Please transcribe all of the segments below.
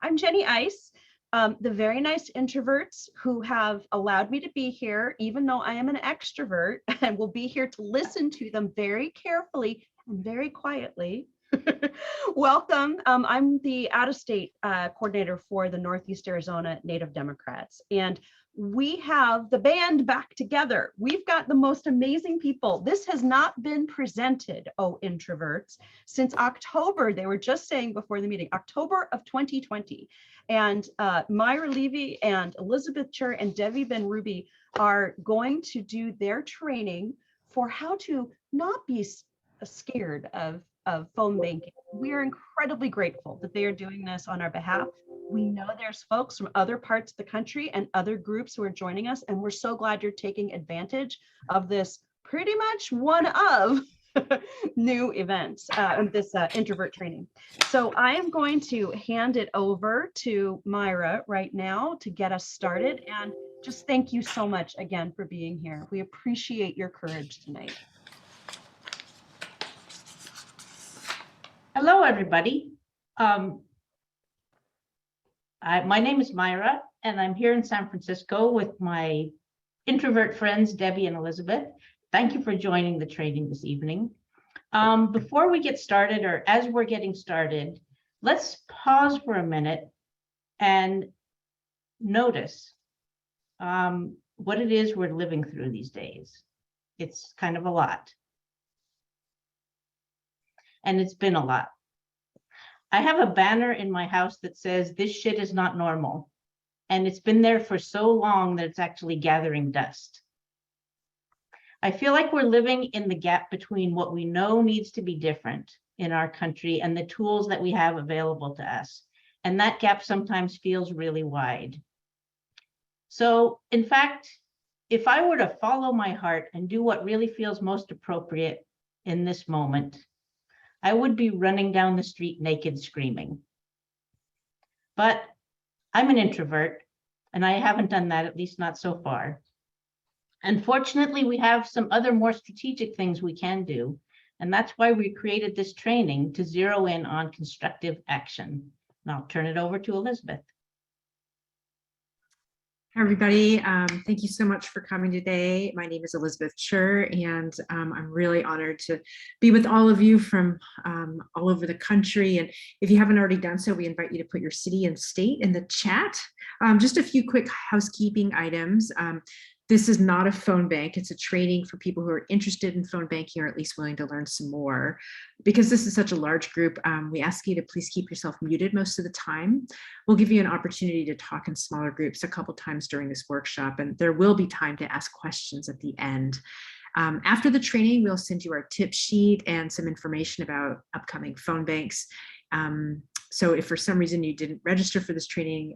I'm Jenny Ice, the very nice introverts who have allowed me to be here, even though I am an extrovert, and will be here to listen to them very carefully and very quietly. Welcome. I'm the out-of-state coordinator for the Northeast Arizona Native Democrats, and we have the band back together. We've got the most amazing people. This has not been presented, oh introverts, since October. They were just saying before the meeting, October of 2020. And Myra Levy and Elizabeth Chur and Debbie Ben Ruby are going to do their training for how to not be scared of phone banking. We are incredibly grateful that they are doing this on our behalf. We know there's folks from other parts of the country and other groups who are joining us, and we're so glad you're taking advantage of this pretty much one of new events, this introvert training. So I am going to hand it over to Myra right now to get us started, and just thank you so much again for being here. We appreciate your courage tonight. Hello, everybody. My name is Myra, and I'm here in San Francisco with my introvert friends, Debbie and Elizabeth. Thank you for joining the training this evening. Before we get started, or as we're getting started, let's pause for a minute and notice what it is we're living through these days. It's kind of a lot. And it's been a lot. I have a banner in my house that says, "This shit is not normal." And it's been there for so long that it's actually gathering dust. I feel like we're living in the gap between what we know needs to be different in our country and the tools that we have available to us. And that gap sometimes feels really wide. So, in fact, if I were to follow my heart and do what really feels most appropriate in this moment, I would be running down the street naked screaming. But I'm an introvert, and I haven't done that, at least not so far. Unfortunately, we have some other more strategic things we can do, and that's why we created this training to zero in on constructive action. And I'll turn it over to Elizabeth. Hi, everybody. Thank you so much for coming today. My name is Elizabeth Chur, and I'm really honored to be with all of you from all over the country. And if you haven't already done so, we invite you to put your city and state in the chat. Just a few quick housekeeping items. This is not a phone bank. It's a training for people who are interested in phone banking or at least willing to learn some more. Because this is such a large group, we ask you to please keep yourself muted most of the time. We'll give you an opportunity to talk in smaller groups a couple times during this workshop, and there will be time to ask questions at the end. After the training, we'll send you our tip sheet and some information about upcoming phone banks. So if for some reason you didn't register for this training,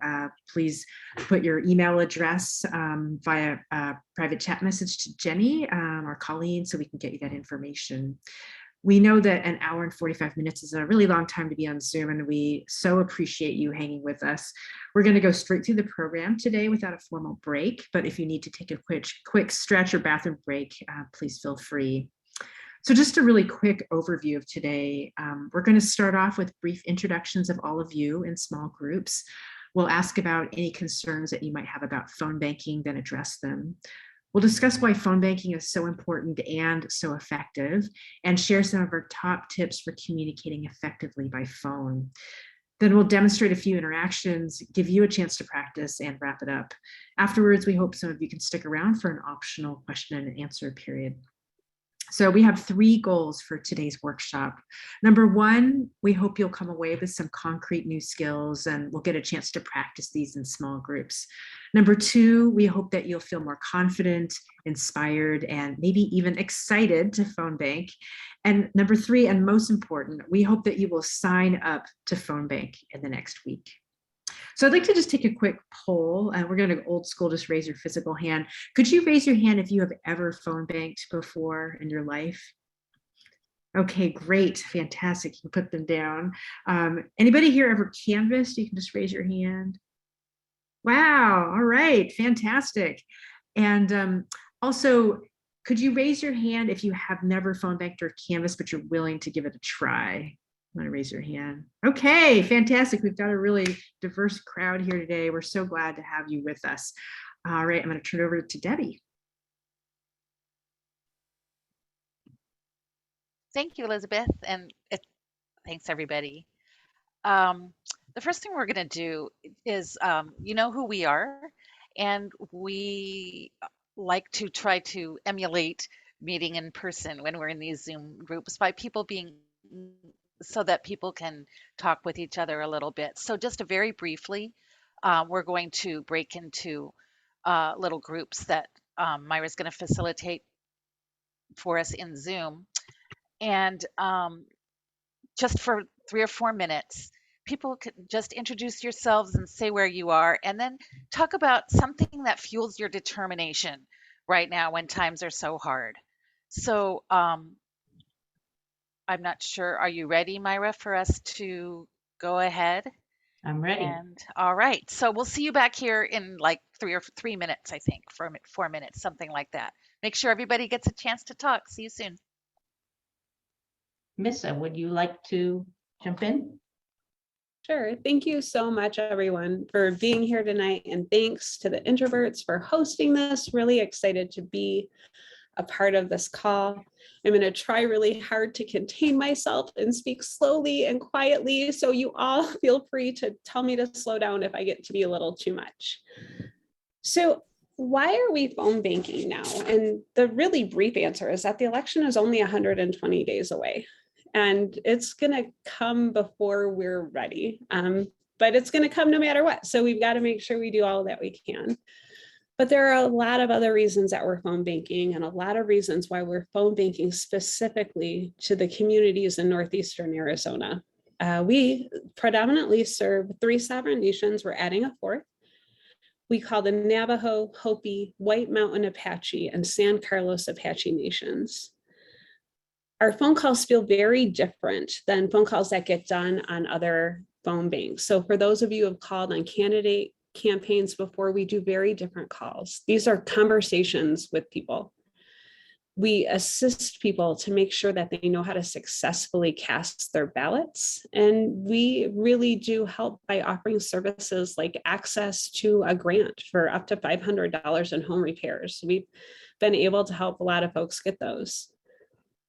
please put your email address via a private chat message to Jenny or Colleen so we can get you that information. We know that an hour and 45 minutes is a really long time to be on Zoom, and we so appreciate you hanging with us. We're going to go straight through the program today without a formal break, but if you need to take a quick stretch or bathroom break, please feel free. So just a really quick overview of today. We're going to start off with brief introductions of all of you in small groups. We'll ask about any concerns that you might have about phone banking, then address them. We'll discuss why phone banking is so important and so effective, and share some of our top tips for communicating effectively by phone. Then we'll demonstrate a few interactions, give you a chance to practice, and wrap it up. Afterwards, we hope some of you can stick around for an optional question and answer period. So we have 3 goals for today's workshop. Number 1, we hope you'll come away with some concrete new skills, and we'll get a chance to practice these in small groups. Number 2, we hope that you'll feel more confident, inspired, and maybe even excited to phone bank. And number 3, and most important, we hope that you will sign up to phone bank in the next week. So I'd like to just take a quick poll, and we're going to go old school, just raise your physical hand. Could you raise your hand if you have ever phone banked before in your life? Okay, great, fantastic, you can put them down. Anybody here ever canvassed? You can just raise your hand. Wow, all right, fantastic. And also, could you raise your hand if you have never phone banked or canvassed, but you're willing to give it a try? Want to raise your hand? Okay, fantastic. We've got a really diverse crowd here today. We're so glad to have you with us. All right, I'm going to turn it over to Debbie. Thank you, Elizabeth, and thanks everybody. The first thing we're going to do is, you know who we are, and we like to try to emulate meeting in person when we're in these Zoom groups by people being so that people can talk with each other a little bit. So just very briefly, we're going to break into little groups that Myra's going to facilitate for us in Zoom. And just for 3 or 4 minutes, people can just introduce yourselves and say where you are, and then talk about something that fuels your determination right now when times are so hard. So I'm not sure. Are you ready, Myra, for us to go ahead? I'm ready. And all right. So we'll see you back here in like 3 minutes, I think, 4 minutes, something like that. Make sure everybody gets a chance to talk. See you soon. Missa, would you like to jump in? Sure. Thank you so much, everyone, for being here tonight. And thanks to the introverts for hosting this. Really excited to be a part of this call. I'm going to try really hard to contain myself and speak slowly and quietly. So you all feel free to tell me to slow down if I get to be a little too much. So why are we phone banking now? And the really brief answer is that the election is only 120 days away. And it's going to come before we're ready, but it's going to come no matter what. So we've got to make sure we do all that we can. But there are a lot of other reasons that we're phone banking, and a lot of reasons why we're phone banking specifically to the communities in Northeastern Arizona. We predominantly serve 3 sovereign nations. We're adding a 4th. We call the Navajo, Hopi, White Mountain Apache, and San Carlos Apache nations. Our phone calls feel very different than phone calls that get done on other phone banks. So for those of you who have called on candidate campaigns before, we do very different calls. These are conversations with people. We assist people to make sure that they know how to successfully cast their ballots. And we really do help by offering services like access to a grant for up to $500 in home repairs. We've been able to help a lot of folks get those.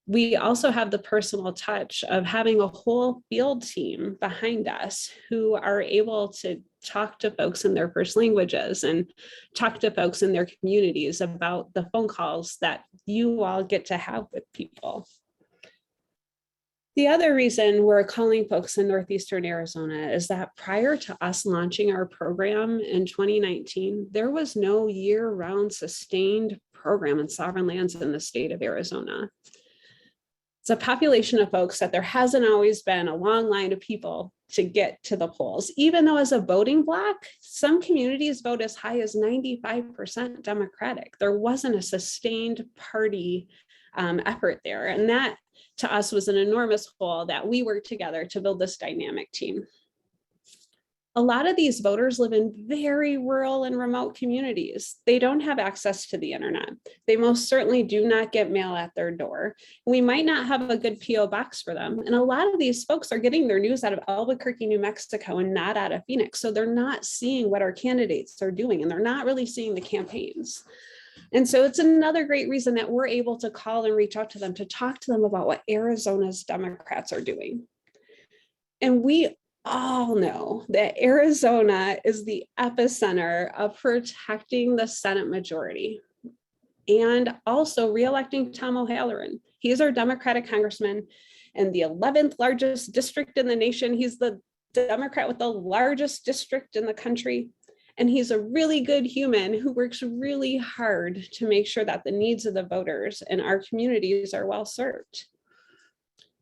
We also have the personal touch of having a whole field team behind us who are able to talk to folks in their first languages and talk to folks in their communities about the phone calls that you all get to have with people. The other reason we're calling folks in Northeastern Arizona is that prior to us launching our program in 2019, there was no year-round sustained program in sovereign lands in the state of Arizona. It's a population of folks that there hasn't always been a long line of people to get to the polls, even though as a voting bloc, some communities vote as high as 95% Democratic. There wasn't a sustained party effort there. And that to us was an enormous hole that we worked together to build this dynamic team. A lot of these voters live in very rural and remote communities. They don't have access to the internet. They most certainly do not get mail at their door. We might not have a good PO box for them. And a lot of these folks are getting their news out of Albuquerque, New Mexico, and not out of Phoenix. So they're not seeing what our candidates are doing, and they're not really seeing the campaigns. And so it's another great reason that we're able to call and reach out to them to talk to them about what Arizona's Democrats are doing. And we all know that Arizona is the epicenter of protecting the Senate majority and also reelecting Tom O'Halloran. He's our Democratic congressman in the 11th largest district in the nation. He's the Democrat with the largest district in the country. And he's a really good human who works really hard to make sure that the needs of the voters in our communities are well served.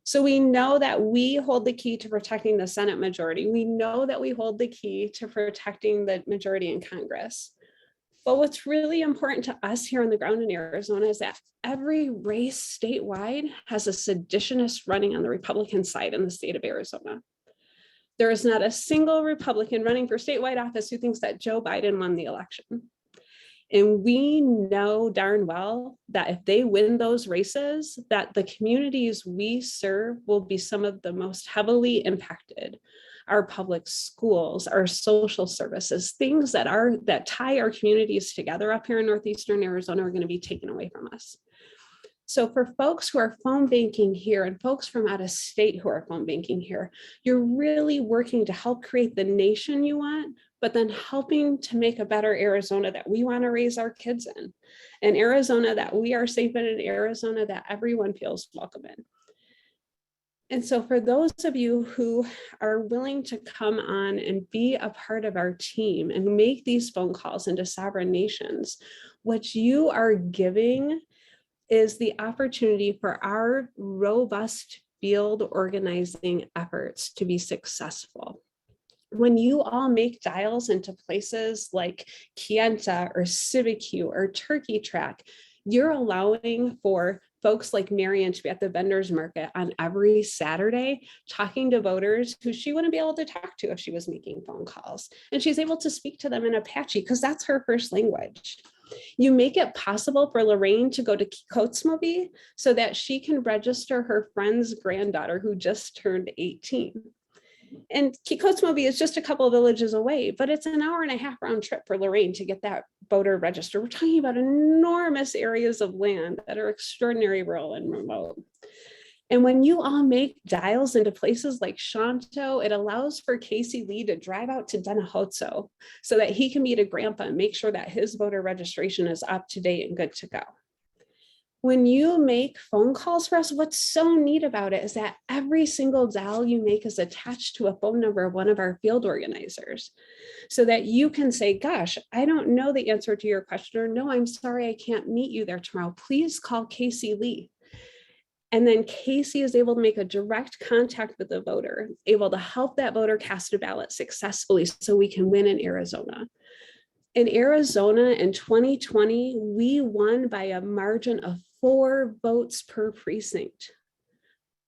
So we know that we hold the key to protecting the Senate majority. We know that we hold the key to protecting the majority in Congress. But what's really important to us here on the ground in Arizona is that every race statewide has a seditionist running on the Republican side in the state of Arizona. There is not a single Republican running for statewide office who thinks that Joe Biden won the election. And we know darn well that if they win those races, that the communities we serve will be some of the most heavily impacted. Our public schools, our social services, things that tie our communities together up here in Northeastern Arizona are going to be taken away from us. So for folks who are phone banking here and folks from out of state who are phone banking here, you're really working to help create the nation you want, but then helping to make a better Arizona that we want to raise our kids in, an Arizona that we are safe in, an Arizona that everyone feels welcome in. And so for those of you who are willing to come on and be a part of our team and make these phone calls into sovereign nations, what you are giving is the opportunity for our robust field organizing efforts to be successful. When you all make dials into places like Kienta or Civicu or Turkey Track, you're allowing for folks like Marion to be at the vendors market on every Saturday, talking to voters who she wouldn't be able to talk to if she was making phone calls. And she's able to speak to them in Apache because that's her first language. You make it possible for Lorraine to go to Kotzmobi so that she can register her friend's granddaughter who just turned 18. And Kotzmobi is just a couple of villages away, but it's an hour and a half round trip for Lorraine to get that voter registered. We're talking about enormous areas of land that are extraordinary rural and remote. And when you all make dials into places like Shanto, it allows for Casey Lee to drive out to Denahotso so that he can meet a grandpa and make sure that his voter registration is up to date and good to go. When you make phone calls for us, what's so neat about it is that every single dial you make is attached to a phone number of one of our field organizers so that you can say, gosh, I don't know the answer to your question, or no, I'm sorry, I can't meet you there tomorrow. Please call Casey Lee. And then Casey is able to make a direct contact with the voter, able to help that voter cast a ballot successfully so we can win in Arizona. In Arizona in 2020, we won by a margin of 4 votes per precinct.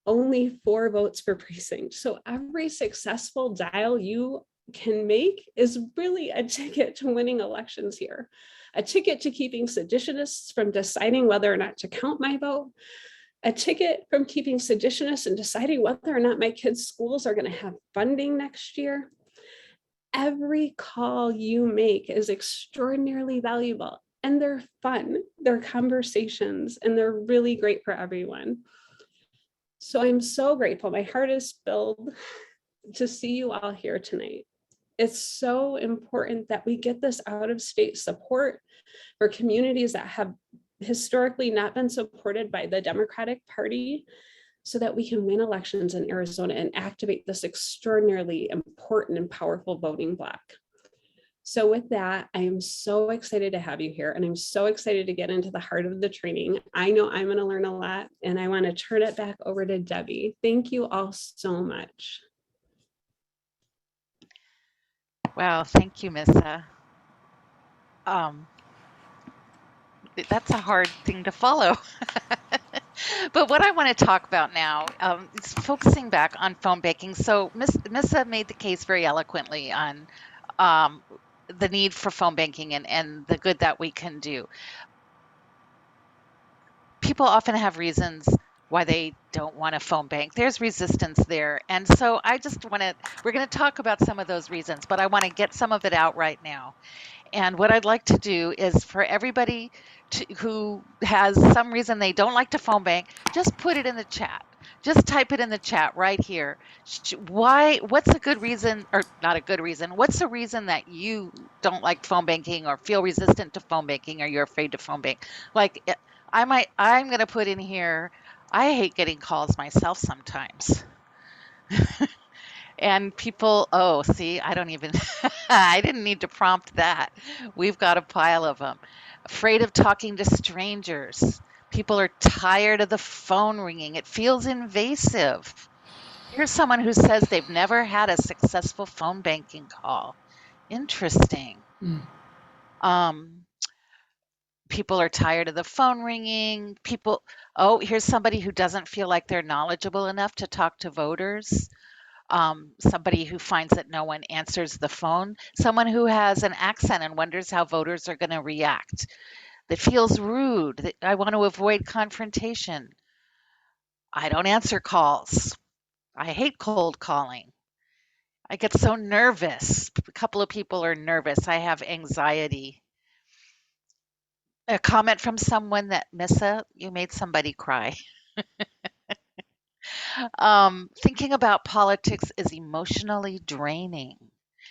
Only 4 votes per precinct. So every successful dial you can make is really a ticket to winning elections here, a ticket to keeping seditionists from deciding whether or not to count my vote, a ticket from keeping seditionists and deciding whether or not my kids' schools are going to have funding next year. Every call you make is extraordinarily valuable, and they're fun, they're conversations, and they're really great for everyone. So I'm so grateful. My heart is filled to see you all here tonight. It's so important that we get this out of state support for communities that have historically not been supported by the Democratic Party, so that we can win elections in Arizona and activate this extraordinarily important and powerful voting bloc. So with that, I am so excited to have you here, and I'm so excited to get into the heart of the training. I know I'm going to learn a lot, and I want to turn it back over to Debbie. Thank you all so much. Wow, thank you, Missa. That's a hard thing to follow. But what I want to talk about now is focusing back on phone banking. So Missa made the case very eloquently on the need for phone banking and the good that we can do. People often have reasons why they don't want to phone bank. There's resistance there. And so we're going to talk about some of those reasons, but I want to get some of it out right now. And what I'd like to do is for everybody who has some reason they don't like to phone bank, just put it in the chat. Just type it in the chat right here. What's a good reason, or not a good reason? What's the reason that you don't like phone banking or feel resistant to phone banking or you're afraid to phone bank? Like I'm going to put in here, I hate getting calls myself sometimes. And people, oh, see, I don't even, I didn't need to prompt that. We've got a pile of them. Afraid of talking to strangers. People are tired of the phone ringing. It feels invasive. Here's someone who says they've never had a successful phone banking call. Interesting. People are tired of the phone ringing. Here's somebody who doesn't feel like they're knowledgeable enough to talk to voters. somebody who finds that no one answers the phone, someone who has an accent and wonders how voters are going to react, that feels rude, that I want to avoid confrontation. I don't answer calls. I hate cold calling. I get so nervous. A couple of people are nervous. I have anxiety. A comment from someone that, Missa, you made somebody cry. Thinking about politics is emotionally draining.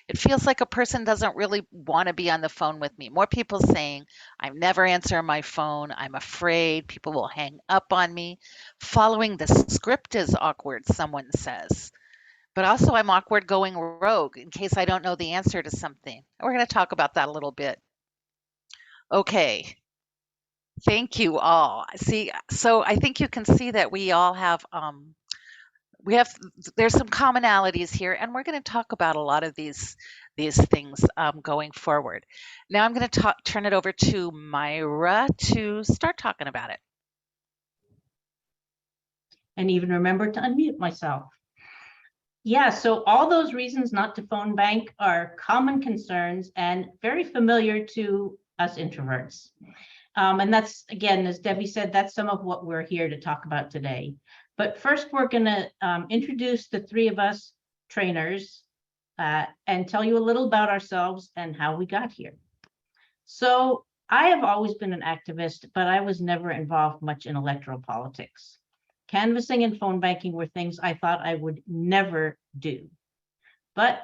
It feels like a person doesn't really want to be on the phone with me. More people saying, I never answer my phone. I'm afraid people will hang up on me. Following the script is awkward, someone says. But also, I'm awkward going rogue in case I don't know the answer to something. We're going to talk about that a little bit. Okay. Thank you all. See, so I think you can see that we have there's some commonalities here, and we're going to talk about a lot of these things going forward. Now I'm going to turn it over to Myra to start talking about it. And even remember to unmute myself. Yeah, so all those reasons not to phone bank are common concerns and very familiar to us introverts. And that's, again, as Debbie said, that's some of what we're here to talk about today. But first, we're going to introduce the three of us trainers and tell you a little about ourselves and how we got here. So I have always been an activist, but I was never involved much in electoral politics. Canvassing and phone banking were things I thought I would never do. But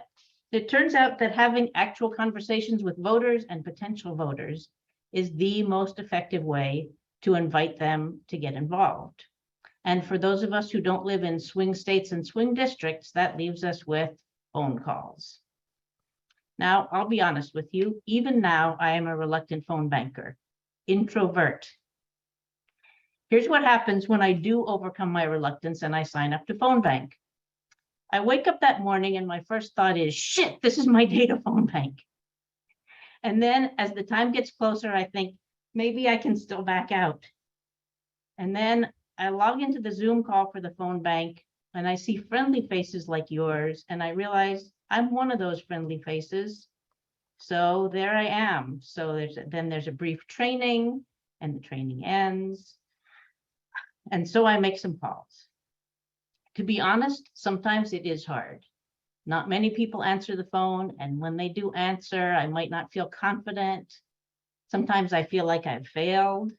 it turns out that having actual conversations with voters and potential voters is the most effective way to invite them to get involved. And for those of us who don't live in swing states and swing districts, that leaves us with phone calls. Now, I'll be honest with you, even now, I am a reluctant phone banker, introvert. Here's what happens when I do overcome my reluctance and I sign up to phone bank. I wake up that morning and my first thought is, shit, this is my day to phone bank. And then as the time gets closer, I think maybe I can still back out. And then I log into the Zoom call for the phone bank and I see friendly faces like yours. And I realize I'm one of those friendly faces. So there I am. So there's a brief training and the training ends. And so I make some calls. To be honest, sometimes it is hard. Not many people answer the phone, and when they do answer, I might not feel confident. Sometimes I feel like I've failed,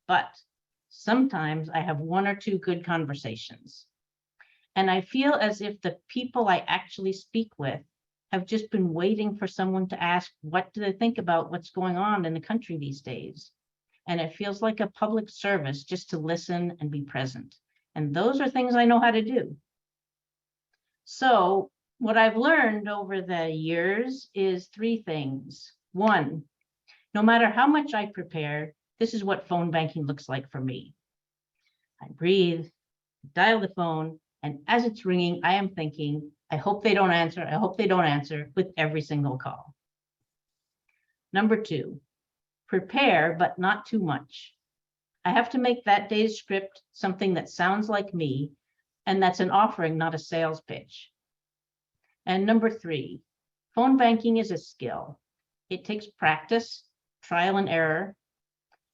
but sometimes I have one or two good conversations. And I feel as if the people I actually speak with have just been waiting for someone to ask, what do they think about what's going on in the country these days? And it feels like a public service just to listen and be present. And those are things I know how to do. So what I've learned over the years is three things. One, no matter how much I prepare, this is what phone banking looks like for me. I breathe, dial the phone, and as it's ringing, I am thinking, I hope they don't answer. I hope they don't answer with every single call. Number two, prepare, but not too much. I have to make that day's script something that sounds like me, and that's an offering, not a sales pitch. And number three, phone banking is a skill. It takes practice, trial and error,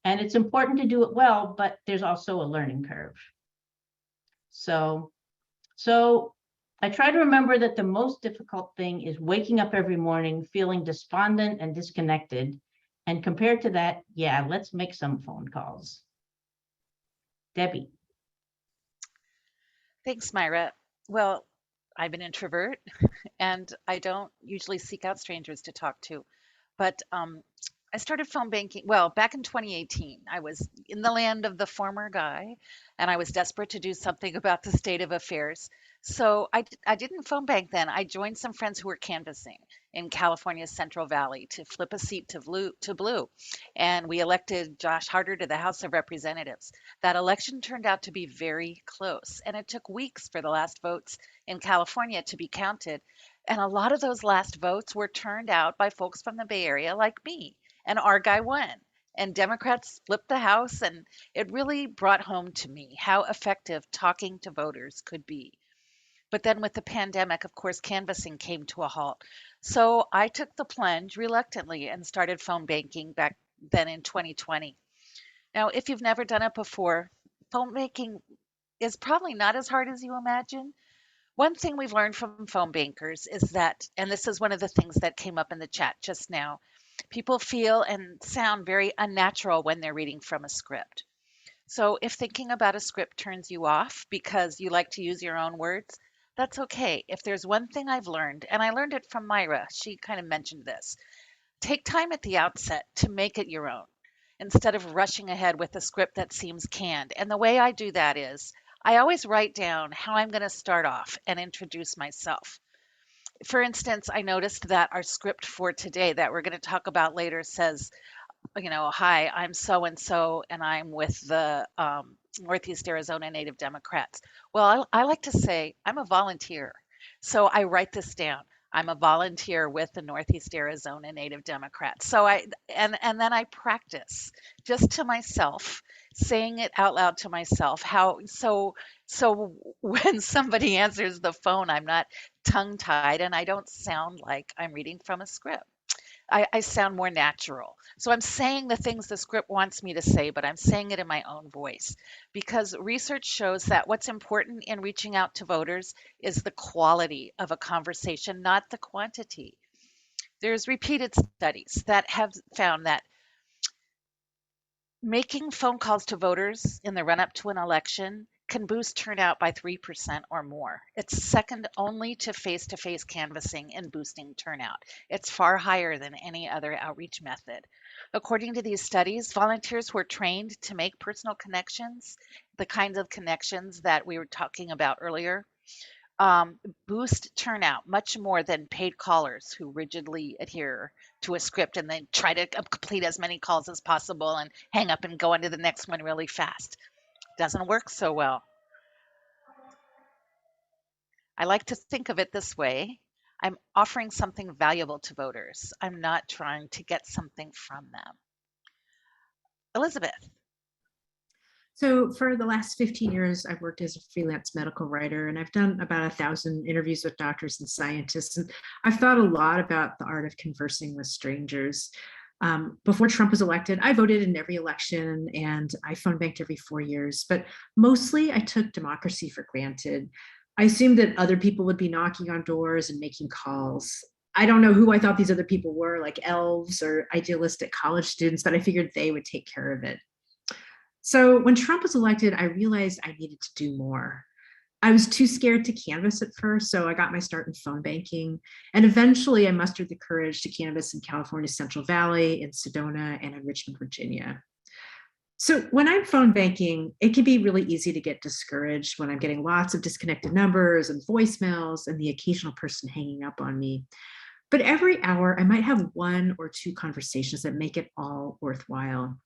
and it's important to do it well, but there's also a learning curve. So I try to remember that the most difficult thing is waking up every morning feeling despondent and disconnected. And compared to that, yeah, let's make some phone calls. Debbie. Thanks, Myra. Well, I'm an introvert and I don't usually seek out strangers to talk to, but I started phone banking. Well, back in 2018, I was in the land of the former guy, and I was desperate to do something about the state of affairs. So I didn't phone bank then. I joined some friends who were canvassing in California's Central Valley to flip a seat to blue, and we elected Josh Harder to the House of Representatives. That election turned out to be very close, and it took weeks for the last votes in California to be counted. And a lot of those last votes were turned out by folks from the Bay Area like me, and our guy won. And Democrats flipped the House, and it really brought home to me how effective talking to voters could be. But then with the pandemic, of course, canvassing came to a halt. So I took the plunge reluctantly and started phone banking back then in 2020. Now, if you've never done it before, phone banking is probably not as hard as you imagine. One thing we've learned from phone bankers is that, and this is one of the things that came up in the chat just now, people feel and sound very unnatural when they're reading from a script. So if thinking about a script turns you off because you like to use your own words, that's okay. If there's one thing I've learned, and I learned it from Myra, she kind of mentioned this, take time at the outset to make it your own instead of rushing ahead with a script that seems canned. And the way I do that is I always write down how I'm going to start off and introduce myself. For instance, I noticed that our script for today that we're going to talk about later says, hi, I'm so and so, and I'm with the Northeast Arizona Native Democrats. Well, I like to say I'm a volunteer. So I write this down. I'm a volunteer with the Northeast Arizona Native Democrats. So and then I practice just to myself, saying it out loud to myself. So when somebody answers the phone, I'm not tongue tied and I don't sound like I'm reading from a script. I sound more natural. So I'm saying the things the script wants me to say, but I'm saying it in my own voice because research shows that what's important in reaching out to voters is the quality of a conversation, not the quantity. There's repeated studies that have found that making phone calls to voters in the run up to an election can boost turnout by 3% or more. It's second only to face canvassing in boosting turnout. It's far higher than any other outreach method. According to these studies, volunteers who are trained to make personal connections, the kinds of connections that we were talking about earlier, boost turnout much more than paid callers who rigidly adhere to a script and then try to complete as many calls as possible and hang up and go into the next one really fast. Doesn't work so well. I like to think of it this way. I'm offering something valuable to voters. I'm not trying to get something from them. Elizabeth. So for the last 15 years, I've worked as a freelance medical writer, and I've done about 1,000 interviews with doctors and scientists. And I've thought a lot about the art of conversing with strangers. Before Trump was elected, I voted in every election and I phone banked every 4 years, but mostly I took democracy for granted. I assumed that other people would be knocking on doors and making calls. I don't know who I thought these other people were, like elves or idealistic college students, but I figured they would take care of it. So when Trump was elected, I realized I needed to do more. I was too scared to canvass at first, so I got my start in phone banking. And eventually I mustered the courage to canvass in California's Central Valley, in Sedona, and in Richmond, Virginia. So when I'm phone banking, it can be really easy to get discouraged when I'm getting lots of disconnected numbers and voicemails and the occasional person hanging up on me. But every hour, I might have 1 or 2 conversations that make it all worthwhile.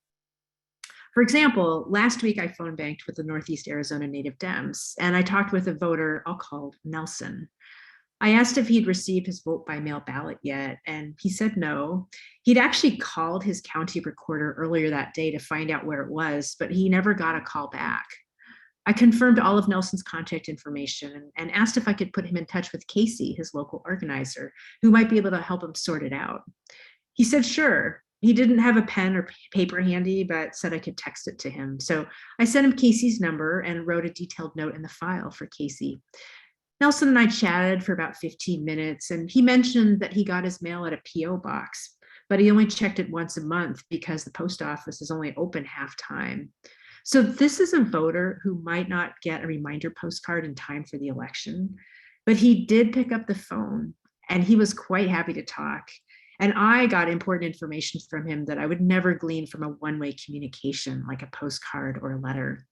For example, last week I phone banked with the Northeast Arizona Native Dems, and I talked with a voter I'll call Nelson. I asked if he'd received his vote by mail ballot yet, and he said no. He'd actually called his county recorder earlier that day to find out where it was, but he never got a call back. I confirmed all of Nelson's contact information and asked if I could put him in touch with Casey, his local organizer, who might be able to help him sort it out. He said, sure. He didn't have a pen or paper handy, but said I could text it to him. So I sent him Casey's number and wrote a detailed note in the file for Casey. Nelson and I chatted for about 15 minutes, and he mentioned that he got his mail at a P.O. box, but he only checked it once a month because the post office is only open half time. So this is a voter who might not get a reminder postcard in time for the election, but he did pick up the phone and he was quite happy to talk. And I got important information from him that I would never glean from a one-way communication like a postcard or a letter.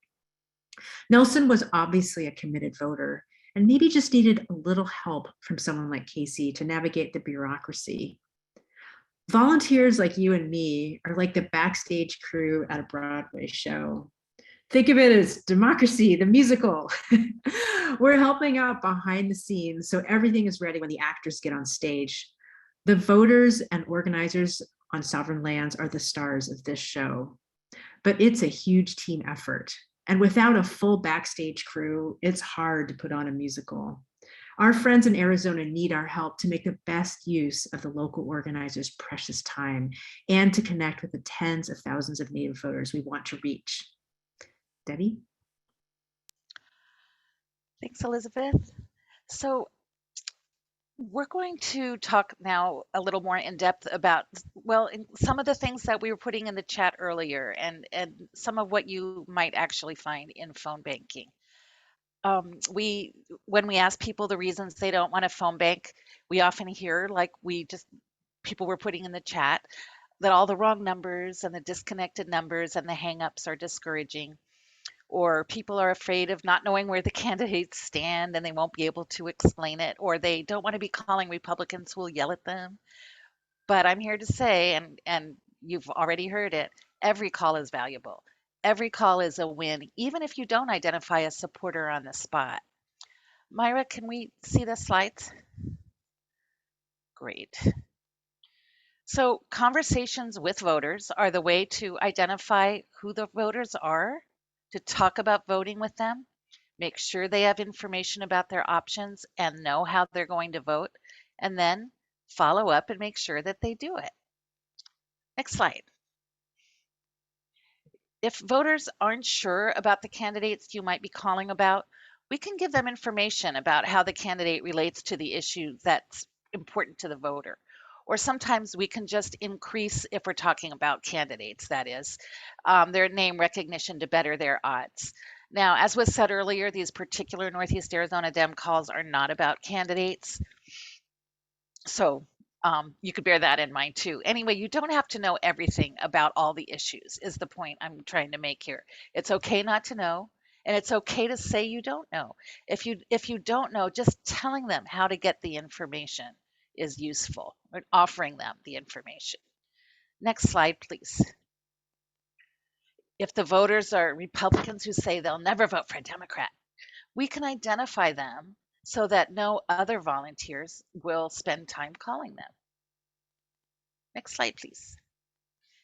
Nelson was obviously a committed voter and maybe just needed a little help from someone like Casey to navigate the bureaucracy. Volunteers like you and me are like the backstage crew at a Broadway show. Think of it as Democracy, the musical. We're helping out behind the scenes so everything is ready when the actors get on stage. The voters and organizers on sovereign lands are the stars of this show, but it's a huge team effort. And without a full backstage crew, it's hard to put on a musical. Our friends in Arizona need our help to make the best use of the local organizers' precious time and to connect with the tens of thousands of Native voters we want to reach. Debbie? Thanks, Elizabeth. So we're going to talk now a little more in depth about, well, some of the things that we were putting in the chat earlier and some of what you might actually find in phone banking. We When we ask people the reasons they don't want a phone bank, we often hear, like people were putting in the chat, that all the wrong numbers and the disconnected numbers and the hangups are discouraging, or people are afraid of not knowing where the candidates stand and they won't be able to explain it, or they don't want to be calling Republicans who will yell at them. But I'm here to say, and you've already heard it, every call is valuable. Every call is a win, even if you don't identify a supporter on the spot. Myra, can we see the slides? Great. So conversations with voters are the way to identify who the voters are, to talk about voting with them, make sure they have information about their options and know how they're going to vote, and then follow up and make sure that they do it. Next slide. If voters aren't sure about the candidates you might be calling about, we can give them information about how the candidate relates to the issue that's important to the voter. Or sometimes we can just increase, if we're talking about candidates, that is, their name recognition to better their odds. Now, as was said earlier, these particular Northeast Arizona Dem calls are not about candidates. So you could bear that in mind too. Anyway, you don't have to know everything about all the issues, is the point I'm trying to make here. It's okay not to know, and it's okay to say you don't know. If you don't know, just telling them how to get the information is useful, or offering them the information. Next slide, please. If the voters are Republicans who say they'll never vote for a Democrat, we can identify them so that no other volunteers will spend time calling them. Next slide, please.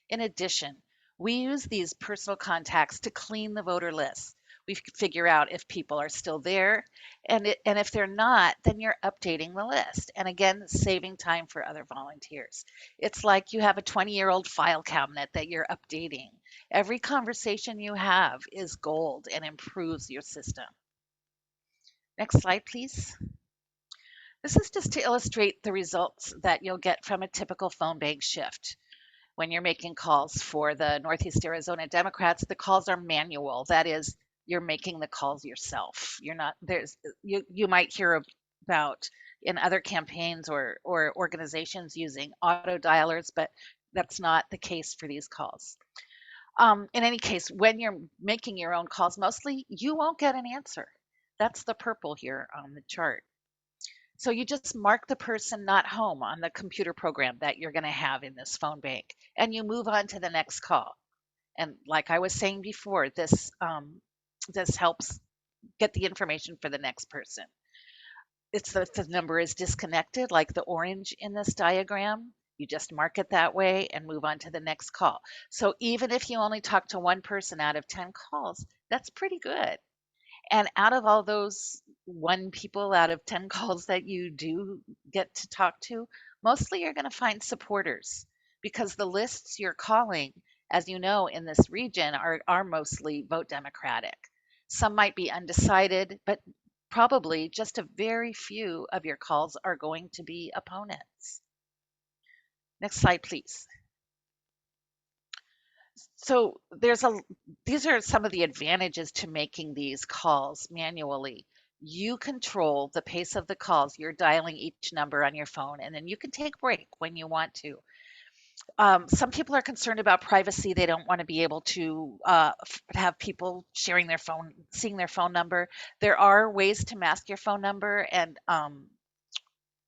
In addition, we use these personal contacts to clean the voter list. We figure out if people are still there, and if they're not, then you're updating the list. And again, saving time for other volunteers. It's like you have a 20-year-old file cabinet that you're updating. Every conversation you have is gold and improves your system. Next slide, please. This is just to illustrate the results that you'll get from a typical phone bank shift. When you're making calls for the Northeast Arizona Democrats, the calls are manual. That is, you're making the calls yourself. You're not there's you might hear about in other campaigns or organizations using auto dialers, but that's not the case for these calls. In any case, when you're making your own calls, mostly you won't get an answer. That's the purple here on the chart. So you just mark the person not home on the computer program that you're going to have in this phone bank, and you move on to the next call. And like I was saying before, this helps get the information for the next person. It's if the number is disconnected, like the orange in this diagram, you just mark it that way and move on to the next call. So even if you only talk to one person out of 10 calls, that's pretty good. And out of all those 1 people out of 10 calls that you do get to talk to, mostly you're going to find supporters, because the lists you're calling, as you know, in this region are mostly vote Democratic. Some might be undecided, but probably just a very few of your calls are going to be opponents. Next slide, please. So these are some of the advantages to making these calls manually. You control the pace of the calls. You're dialing each number on your phone, and then you can take a break when you want to. Some people are concerned about privacy. They don't want to be able to have people sharing their phone, seeing their phone number. There are ways to mask your phone number, and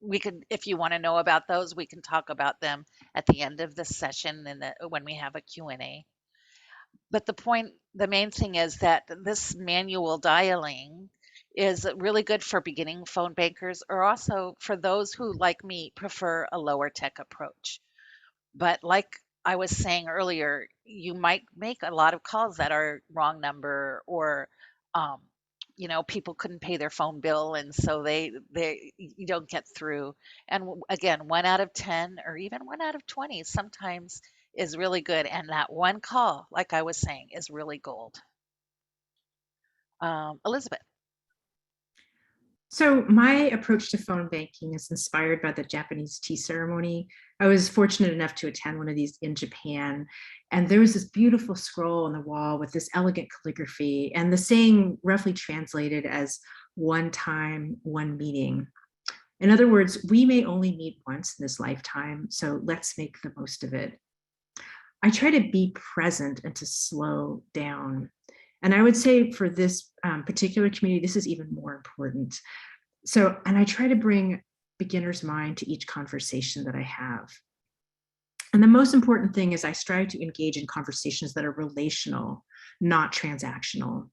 we can, if you want to know about those, we can talk about them at the end of the session and when we have a Q&A. But the main thing is that this manual dialing is really good for beginning phone bankers, or also for those who, like me, prefer a lower tech approach. But like I was saying earlier, you might make a lot of calls that are wrong number, or people couldn't pay their phone bill, and so you don't get through. And again, 1 out of 10 or even 1 out of 20 sometimes is really good. And that one call, like I was saying, is really gold. Elizabeth. So my approach to phone banking is inspired by the Japanese tea ceremony. I was fortunate enough to attend one of these in Japan, and there was this beautiful scroll on the wall with this elegant calligraphy, and the saying roughly translated as one time, one meeting. In other words, we may only meet once in this lifetime, so let's make the most of it. I try to be present and to slow down. And I would say for this particular community, this is even more important. And I try to bring beginner's mind to each conversation that I have. And the most important thing is I strive to engage in conversations that are relational, not transactional.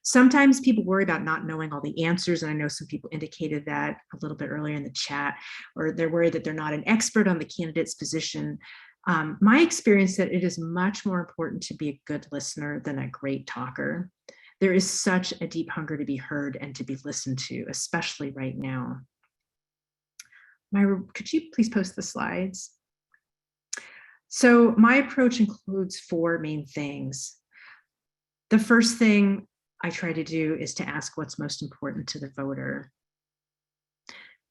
Sometimes people worry about not knowing all the answers, and I know some people indicated that a little bit earlier in the chat, or they're worried that they're not an expert on the candidate's position. My experience that it is much more important to be a good listener than a great talker. There is such a deep hunger to be heard and to be listened to, especially right now. Myra, could you please post the slides? So my approach includes 4 main things. The first thing I try to do is to ask what's most important to the voter.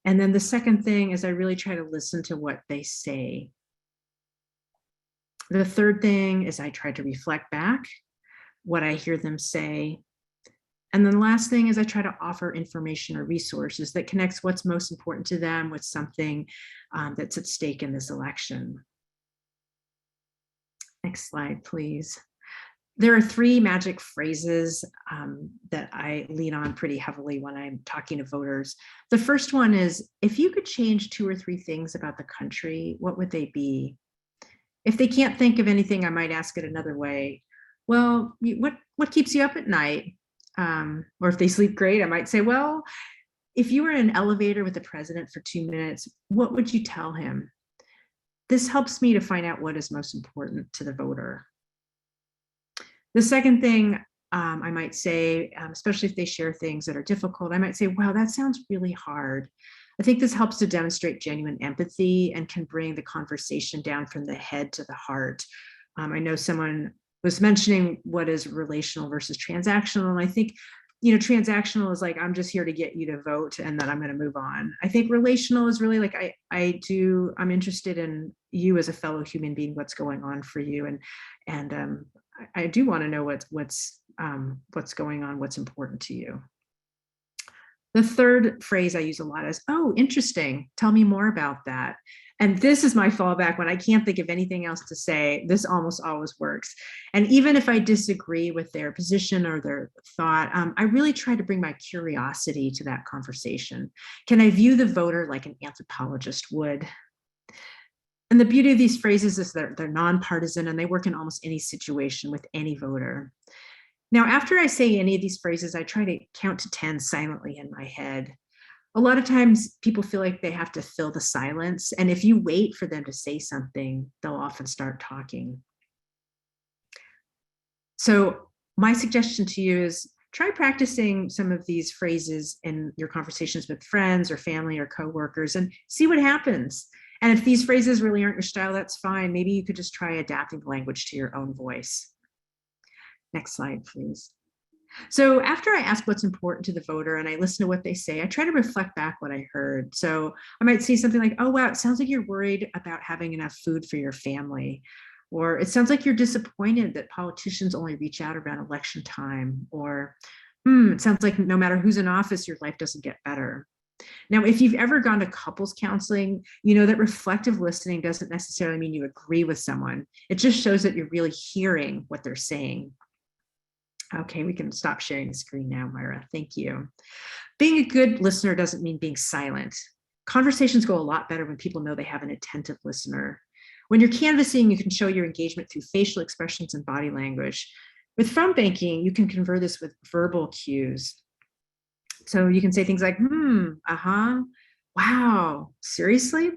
And then the second thing is I really try to listen to what they say. The third thing is I try to reflect back what I hear them say. And then the last thing is I try to offer information or resources that connects what's most important to them with something that's at stake in this election. Next slide, please. There are 3 magic phrases that I lean on pretty heavily when I'm talking to voters. The first one is, if you could change 2 or 3 things about the country, what would they be? If they can't think of anything, I might ask it another way. Well, what keeps you up at night? Or if they sleep great, I might say, well, if you were in an elevator with the president for 2 minutes, what would you tell him? This helps me to find out what is most important to the voter. The second thing I might say, especially if they share things that are difficult, I might say, wow, that sounds really hard. I think this helps to demonstrate genuine empathy and can bring the conversation down from the head to the heart. I know someone was mentioning what is relational versus transactional. And I think, transactional is like, I'm just here to get you to vote and then I'm going to move on. I think relational is really like, I'm interested in you as a fellow human being, what's going on for you. And I do want to know what's going on, what's important to you. The third phrase I use a lot is, oh, interesting. Tell me more about that. And this is my fallback when I can't think of anything else to say. This almost always works. And even if I disagree with their position or their thought, I really try to bring my curiosity to that conversation. Can I view the voter like an anthropologist would? And the beauty of these phrases is that they're nonpartisan and they work in almost any situation with any voter. Now, after I say any of these phrases, I try to count to 10 silently in my head. A lot of times people feel like they have to fill the silence. And if you wait for them to say something, they'll often start talking. So my suggestion to you is try practicing some of these phrases in your conversations with friends or family or coworkers and see what happens. And if these phrases really aren't your style, that's fine. Maybe you could just try adapting the language to your own voice. Next slide, please. So after I ask what's important to the voter and I listen to what they say, I try to reflect back what I heard. So I might say something like, oh, wow, it sounds like you're worried about having enough food for your family. Or it sounds like you're disappointed that politicians only reach out around election time. Or it sounds like no matter who's in office, your life doesn't get better. Now, if you've ever gone to couples counseling, you know that reflective listening doesn't necessarily mean you agree with someone. It just shows that you're really hearing what they're saying. Okay, we can stop sharing the screen now, Myra. Thank you. Being a good listener doesn't mean being silent. Conversations go a lot better when people know they have an attentive listener. When you're canvassing, you can show your engagement through facial expressions and body language. With phone banking, you can convey this with verbal cues. So you can say things like, wow, seriously?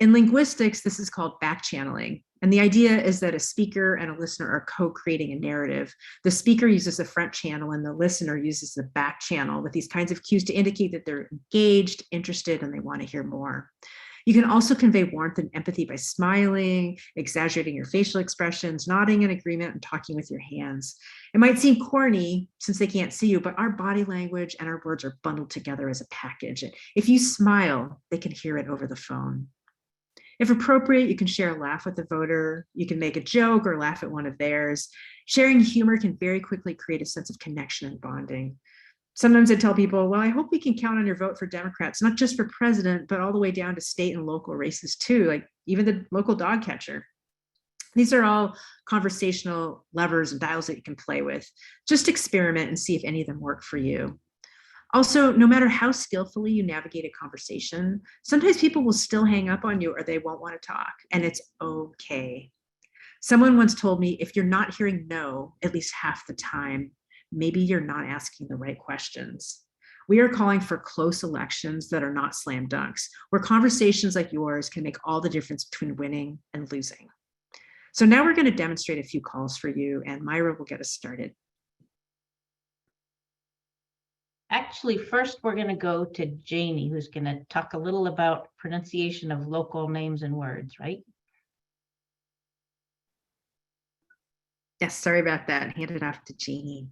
In linguistics, this is called back channeling. And the idea is that a speaker and a listener are co-creating a narrative. The speaker uses the front channel and the listener uses the back channel with these kinds of cues to indicate that they're engaged, interested, and they want to hear more. You can also convey warmth and empathy by smiling, exaggerating your facial expressions, nodding in agreement, and talking with your hands. It might seem corny since they can't see you, but our body language and our words are bundled together as a package. And if you smile, they can hear it over the phone. If appropriate, you can share a laugh with the voter. You can make a joke or laugh at one of theirs. Sharing humor can very quickly create a sense of connection and bonding. Sometimes I tell people, well, I hope we can count on your vote for Democrats, not just for president, but all the way down to state and local races too, like even the local dog catcher. These are all conversational levers and dials that you can play with. Just experiment and see if any of them work for you. Also, no matter how skillfully you navigate a conversation, sometimes people will still hang up on you or they won't want to talk, and it's okay. Someone once told me, if you're not hearing no at least half the time, maybe you're not asking the right questions. We are calling for close elections that are not slam dunks, where conversations like yours can make all the difference between winning and losing. So now we're going to demonstrate a few calls for you, and Myra will get us started. Actually, first we're going to go to Janie, who's going to talk a little about pronunciation of local names and words, right? Yes, sorry about that. Hand it off to Janie.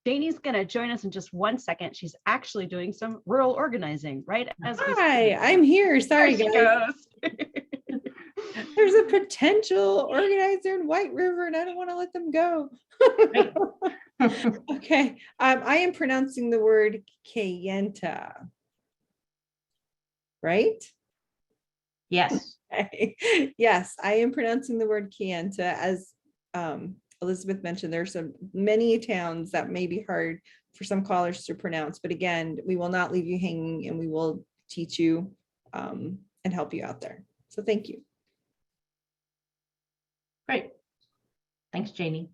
Janie's going to join us in just 1 second. She's actually doing some rural organizing, right? As we Hi, speak. I'm here. Sorry, There she guys. goes. There's a potential organizer in White River, and I don't want to let them go. Okay, I am pronouncing the word Kayenta, right? Yes. Okay. Yes, I am pronouncing the word Kayenta. As Elizabeth mentioned, there's many towns that may be hard for some callers to pronounce, but again, we will not leave you hanging, and we will teach you and help you out there. So thank you. Great. Thanks, Janie.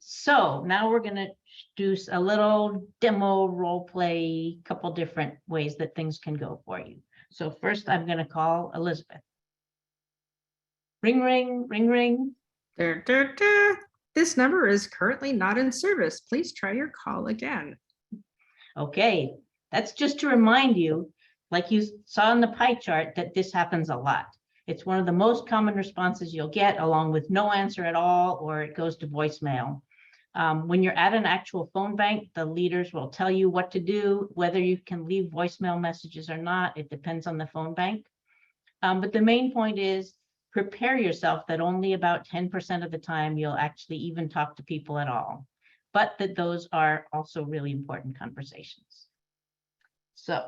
So now we're going to do a little demo role play, couple different ways that things can go for you. So first I'm going to call Elizabeth. Ring, ring, ring, ring. This number is currently not in service. Please try your call again. Okay, that's just to remind you, like you saw in the pie chart, that this happens a lot. It's one of the most common responses you'll get, along with no answer at all, or it goes to voicemail. When you're at an actual phone bank, the leaders will tell you what to do, whether you can leave voicemail messages or not. It depends on the phone bank. But the main point is prepare yourself that only about 10% of the time you'll actually even talk to people at all, but that those are also really important conversations. So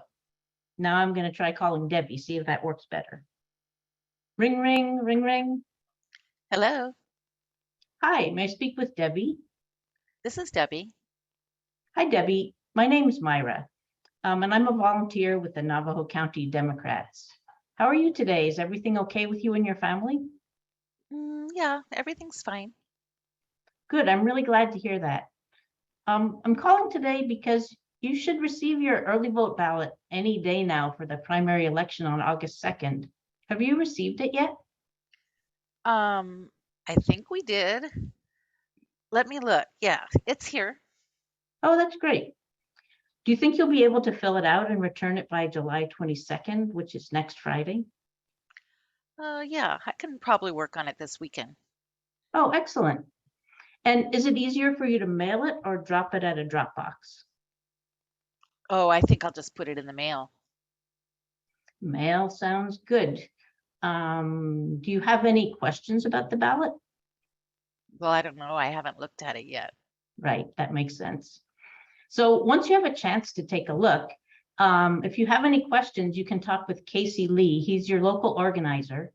now I'm going to try calling Debbie, see if that works better. Ring, ring, ring, ring. Hello, Hi, may I speak with Debbie? this is Debbie. Hi, Debbie. My name is Myra, and I'm a volunteer with the Navajo County Democrats. How are you today? Is everything okay with you and your family? Yeah, everything's fine. Good. I'm really glad to hear that. I'm calling today because you should receive your early vote ballot any day now for the primary election on August 2nd. Have you received it yet? I think we did. Let me look. Yeah, it's here. Oh, that's great. Do you think you'll be able to fill it out and return it by July 22nd, which is next Friday? Yeah, I can probably work on it this weekend. Oh, excellent. And is it easier for you to mail it or drop it at a drop box? Oh, I think I'll just put it in the mail. Mail sounds good. Do you have any questions about the ballot? Well, I don't know. I haven't looked at it yet. Right, that makes sense. So once you have a chance to take a look, if you have any questions, you can talk with Casey Lee. He's your local organizer.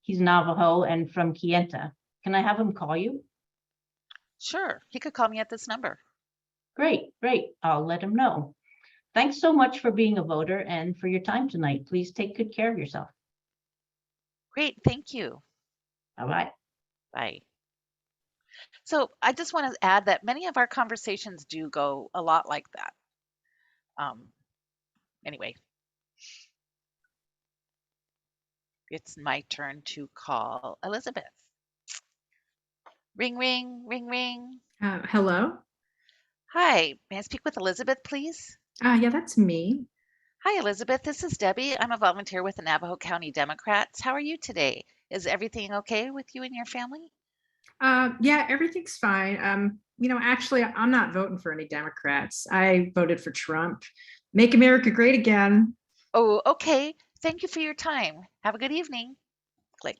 He's Navajo and from Kayenta. Can I have him call you? Sure, he could call me at this number. Great, great. I'll let him know. Thanks so much for being a voter and for your time tonight. Please take good care of yourself. Great, thank you. Bye-bye. Bye. So I just want to add that many of our conversations do go a lot like that. Anyway, It's my turn to call Elizabeth. Ring, ring, ring, ring. Hello? Hi, may I speak with Elizabeth, please? Yeah, that's me. Hi, Elizabeth. This is Debbie. I'm a volunteer with the Navajo County Democrats. How are you today? Is everything okay with you and your family? Yeah, everything's fine. Actually, I'm not voting for any Democrats. I voted for Trump. Make America great again. Oh, okay. Thank you for your time. Have a good evening. Click.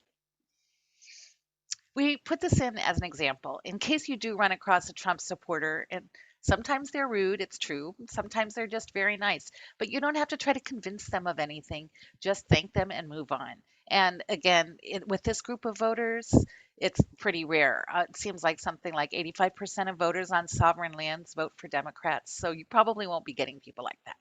We put this in as an example in case you do run across a Trump supporter, and sometimes they're rude, it's true. Sometimes they're just very nice, but you don't have to try to convince them of anything. Just thank them and move on. And again, with this group of voters, it's pretty rare. It seems like something like 85% of voters on sovereign lands vote for Democrats. So you probably won't be getting people like that.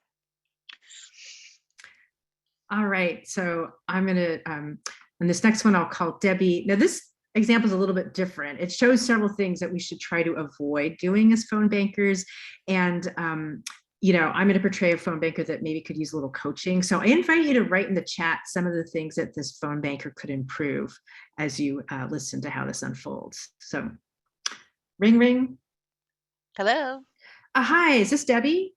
All right, so I'm gonna, and this next one I'll call Debbie. Now this example is a little bit different. It shows several things that we should try to avoid doing as phone bankers. And, I'm gonna portray a phone banker that maybe could use a little coaching. So I invite you to write in the chat some of the things that this phone banker could improve as you listen to how this unfolds. So ring, ring. Hello. Hi, is this Debbie?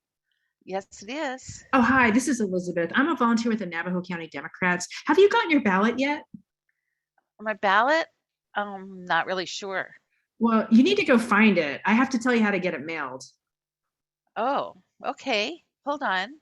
Yes, it is. Oh, hi, this is Elizabeth. I'm a volunteer with the Navajo County Democrats. Have you gotten your ballot yet? My ballot? Not really sure. Well, you need to go find it. I have to tell you how to get it mailed. Oh, okay. Hold on.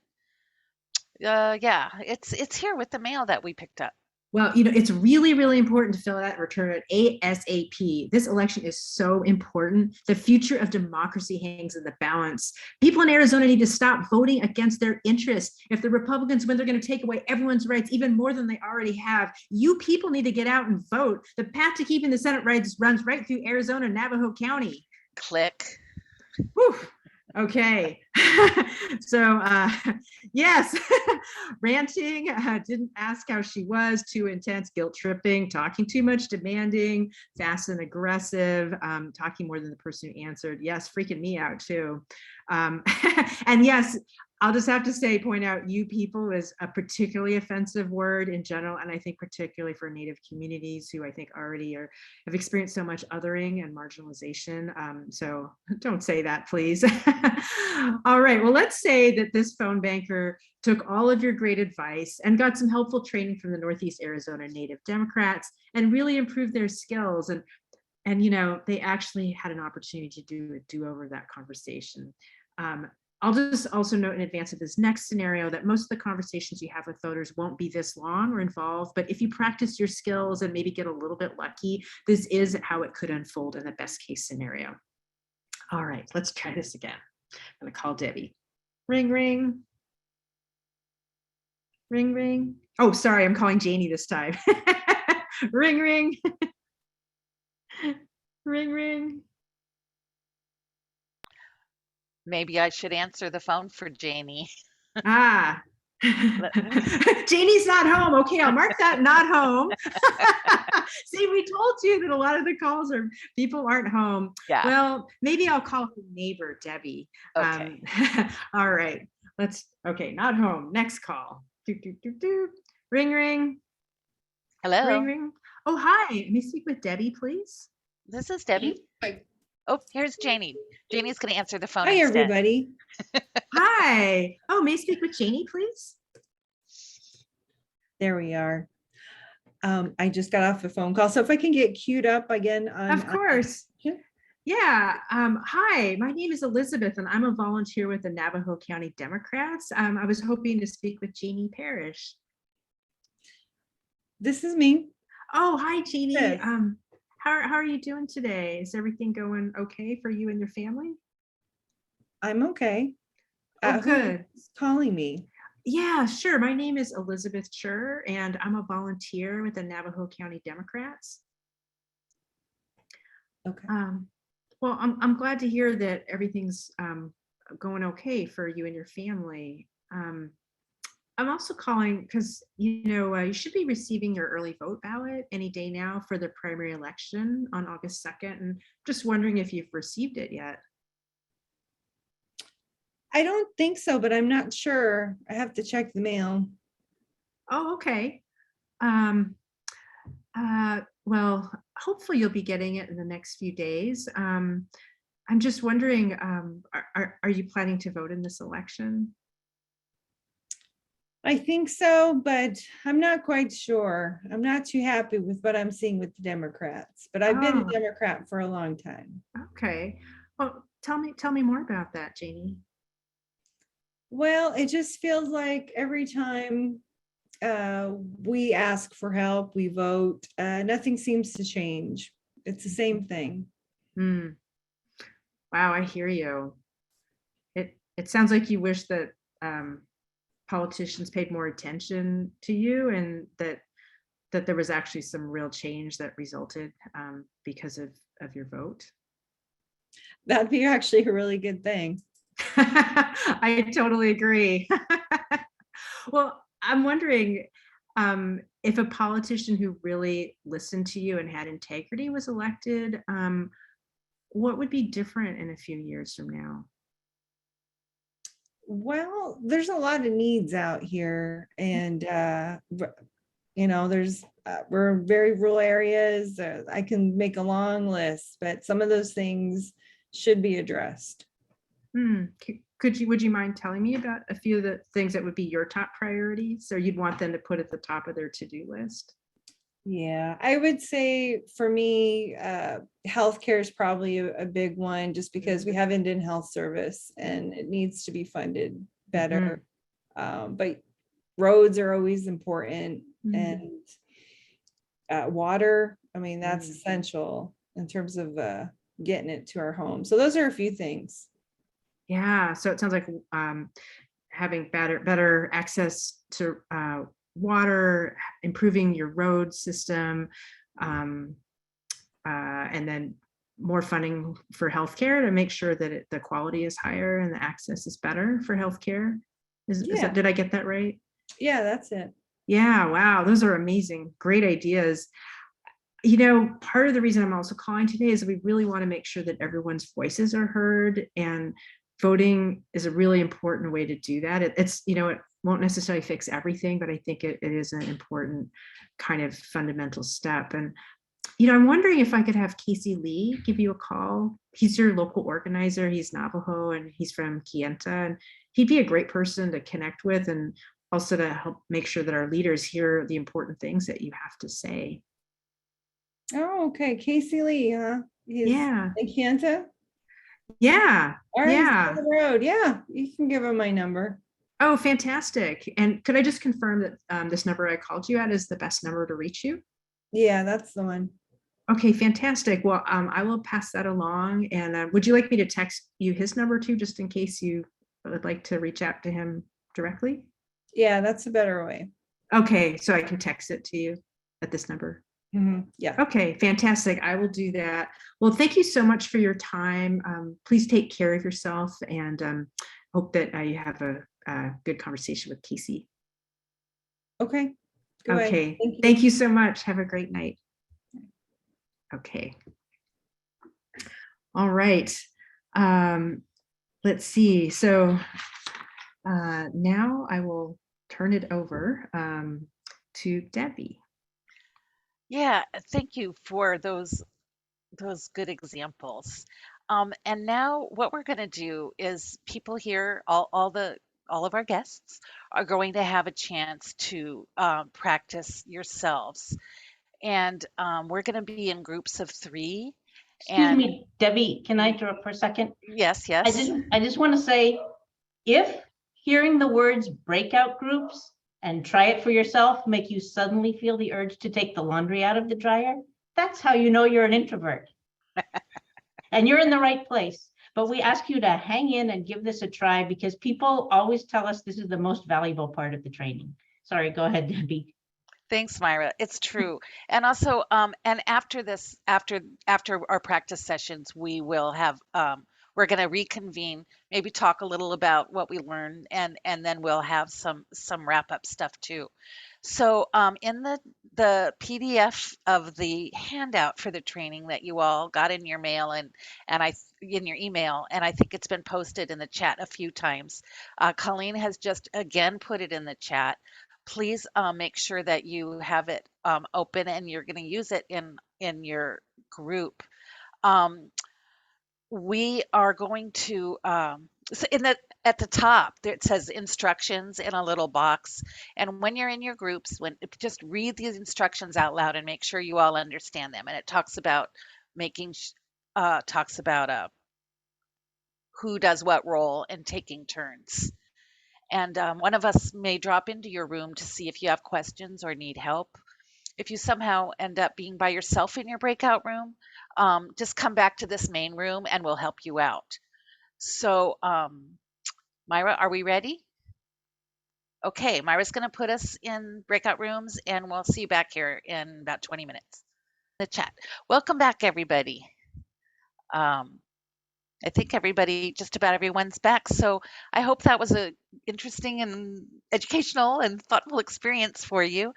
Yeah, it's here with the mail that we picked up. Well, it's really, really important to fill out and return it ASAP. This election is so important. The future of democracy hangs in the balance. People in Arizona need to stop voting against their interests. If the Republicans win, they're going to take away everyone's rights, even more than they already have. You people need to get out and vote. The path to keeping the Senate rights runs right through Arizona and Navajo County. Click. Whew. Okay. So, yes, ranting, didn't ask how she was, too intense, guilt tripping, talking too much, demanding, fast and aggressive, talking more than the person who answered. Yes, freaking me out too. And yes, I'll just have to say, point out you people is a particularly offensive word in general. And I think particularly for Native communities who I think already have experienced so much othering and marginalization. So don't say that, please. All right, well, let's say that this phone banker took all of your great advice and got some helpful training from the Northeast Arizona Native Democrats and really improved their skills. And they actually had an opportunity to do a do-over that conversation. I'll just also note in advance of this next scenario that most of the conversations you have with voters won't be this long or involved, but if you practice your skills and maybe get a little bit lucky, this is how it could unfold in the best case scenario. All right, let's try this again. I'm gonna call Debbie. Ring, ring. Ring, ring. Oh, sorry, I'm calling Janie this time. Ring, ring. Ring, ring. Maybe I should answer the phone for Janie. Ah. Janie's not home. Okay, I'll mark that not home. See, we told you that a lot of the calls are people aren't home. Yeah. Well, maybe I'll call her neighbor, Debbie. Okay. All right. Okay, not home. Next call. Do, do, do, do. Ring, ring. Hello. Ring, ring. Oh, hi. Let me speak with Debbie, please. This is Debbie. Oh, here's Janie. Janie's going to answer the phone Hi, instead. everybody. Hi. Oh, may I speak with Janie, please? There we are. I just got off the phone call. So if I can get queued up again. Of course. Yeah. Hi, my name is Elizabeth, and I'm a volunteer with the Navajo County Democrats. I was hoping to speak with Janie Parrish. This is me. Oh, hi, Janie. Yes. How are you doing today? Is everything going okay for you and your family? I'm okay. Oh, good. Who's calling me? Yeah, sure. My name is Elizabeth Chur, and I'm a volunteer with the Navajo County Democrats. Okay. Well, I'm glad to hear that everything's going okay for you and your family. I'm also calling because you should be receiving your early vote ballot any day now for the primary election on August 2nd, and just wondering if you've received it yet. I don't think so, but I'm not sure. I have to check the mail. Oh, okay. Um, well, hopefully you'll be getting it in the next few days. I'm just wondering, are you planning to vote in this election? I think so, but I'm not quite sure. I'm not too happy with what I'm seeing with the Democrats, but I've been a Oh. Democrat for a long time. Okay. Well, tell me more about that, Janie. Well, it just feels like every time we ask for help, we vote, nothing seems to change. It's the same thing. Hmm. Wow, I hear you. It sounds like you wish that politicians paid more attention to you, and that there was actually some real change that resulted because of your vote. That'd be actually a really good thing. I totally agree. Well, I'm wondering if a politician who really listened to you and had integrity was elected, what would be different in a few years from now? Well, there's a lot of needs out here, and there's we're in very rural areas. I can make a long list, but some of those things should be addressed. Would you mind telling me about a few of the things that would be your top priorities, or you'd want them to put at the top of their to-do list? Yeah, I would say for me, healthcare is probably a big one, just because we have Indian health service and it needs to be funded better. But roads are always important, and water, I mean, that's essential in terms of getting it to our home. So those are a few things. Yeah, so it sounds like having better access to water, improving your road system, and then more funding for healthcare to make sure that the quality is higher and the access is better for healthcare. Did I get that right? Yeah, that's it. Yeah, wow, those are amazing, great ideas. Part of the reason I'm also calling today is we really want to make sure that everyone's voices are heard, and voting is a really important way to do that. It won't necessarily fix everything, but I think it is an important kind of fundamental step. And, I'm wondering if I could have Casey Lee give you a call. He's your local organizer. He's Navajo and he's from Kienta, and he'd be a great person to connect with, and also to help make sure that our leaders hear the important things that you have to say. Oh, okay. Casey Lee, huh? He's Yeah. in Kanta? Yeah. All right, he's Yeah. on the road. Yeah, you can give him my number. Oh, fantastic. And could I just confirm that this number I called you at is the best number to reach you? Yeah, that's the one. Okay, fantastic. Well, I will pass that along. And would you like me to text you his number too, just in case you would like to reach out to him directly? Yeah, that's a better way. Okay, so I can text it to you at this number. Yeah. Okay, fantastic. I will do that. Well, thank you so much for your time. Please take care of yourself, and hope that you have a good conversation with Casey. Okay. Good. Okay, thank you so much. Have a great night. Okay. All right. Let's see. So now I will turn it over to Debbie. Yeah, thank you for those good examples. And now what we're going to do is people here, all of our guests are going to have a chance to practice yourselves. And we're going to be in groups of 3. Excuse And me, Debbie, can I interrupt for a second? yes, I yes. just want to say, if hearing the words breakout groups and try it for yourself make you suddenly feel the urge to take the laundry out of the dryer, that's how you know you're an introvert. And you're in the right place. But we ask you to hang in and give this a try, because people always tell us this is the most valuable part of the training. Sorry, go ahead, Debbie. Thanks, Myra. It's true. And also, and after this, after our practice sessions, we will have, we're going to reconvene, maybe talk a little about what we learned, and then we'll have some wrap up stuff too. So, in the PDF of the handout for the training that you all got in your mail, and in your email, and I think it's been posted in the chat a few times. Colleen has just again put it in the chat. please make sure that you have it open and you're going to use it in your group. Um, we are going to so in the at the top there it says instructions in a little box, and when you're in your groups, when just read these instructions out loud and make sure you all understand them. And it talks about making talks about who does what role and taking turns. And one of us may drop into your room to see if you have questions or need help. If you somehow end up being by yourself in your breakout room, just come back to this main room and we'll help you out. So, Myra, are we ready? Okay, Myra's going to put us in breakout rooms and we'll see you back here in about 20 minutes. The chat. Welcome back, everybody. I think everybody, just about everyone's back. So I hope that was a interesting and educational and thoughtful experience for you.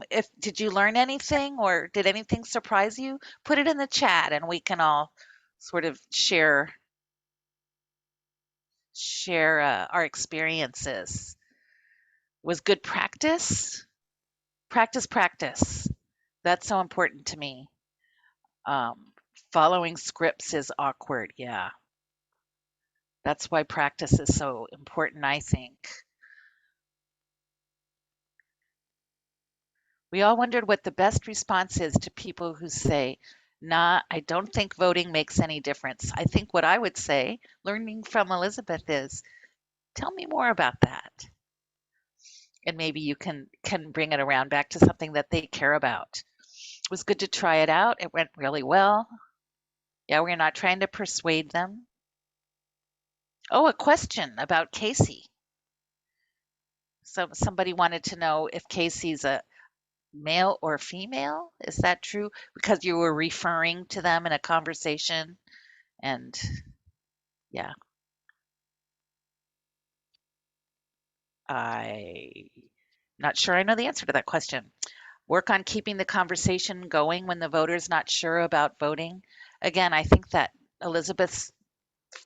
If did you learn anything or did anything surprise you? Put it in the chat and we can all sort of share our experiences. Was good practice? Practice. That's so important to me. Following scripts is awkward. Yeah. That's why practice is so important, I think. We all wondered what the best response is to people who say, nah, I don't think voting makes any difference. I think what I would say, learning from Elizabeth, is tell me more about that. And maybe you can bring it around back to something that they care about. It was good to try it out. It went really well. Yeah, we're not trying to persuade them. Oh, a question about Casey. So somebody wanted to know if Casey's a male or female. Is that true? Because you were referring to them in a conversation. And yeah, I'm not sure I know the answer to that question. Work on keeping the conversation going when the voter's not sure about voting. Again, I think that Elizabeth's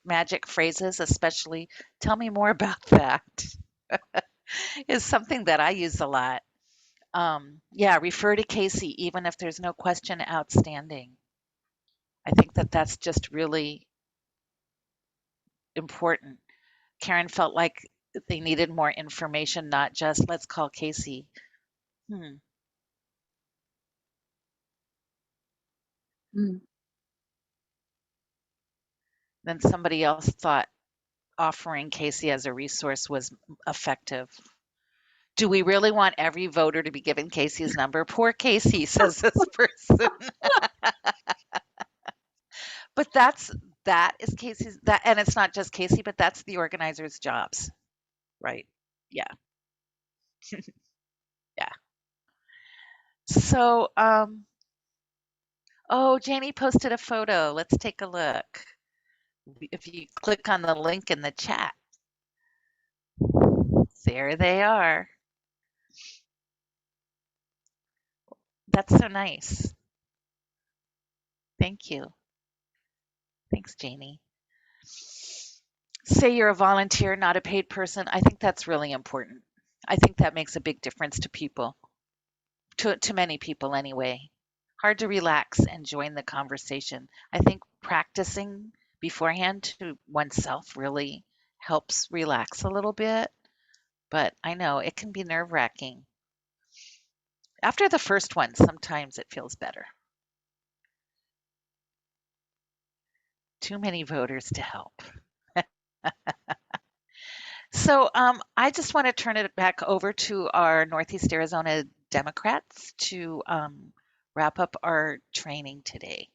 magic phrases, especially tell me more about that, is something that I use a lot. Yeah, refer to Casey even if there's no question outstanding. I think that that's just really important. Karen felt like they needed more information, not just let's call Casey. Hmm. Mm. Then somebody else thought offering Casey as a resource was effective. Do we really want every voter to be given Casey's number? Poor Casey, says this person. But that is Casey's that, and it's not just Casey, but that's the organizers' jobs, right? Yeah, yeah. So, oh, Janie posted a photo. Let's take a look. If you click on the link in the chat, there they are. That's so nice. Thank you. Thanks, Janie. Say you're a volunteer, not a paid person. I think that's really important. I think that makes a big difference to people, to many people anyway. Hard to relax and join the conversation. I think practicing beforehand to oneself really helps relax a little bit, but I know it can be nerve-wracking. After the first one, sometimes it feels better. Too many voters to help. So I just want to turn it back over to our Northeast Arizona Democrats to wrap up our training today.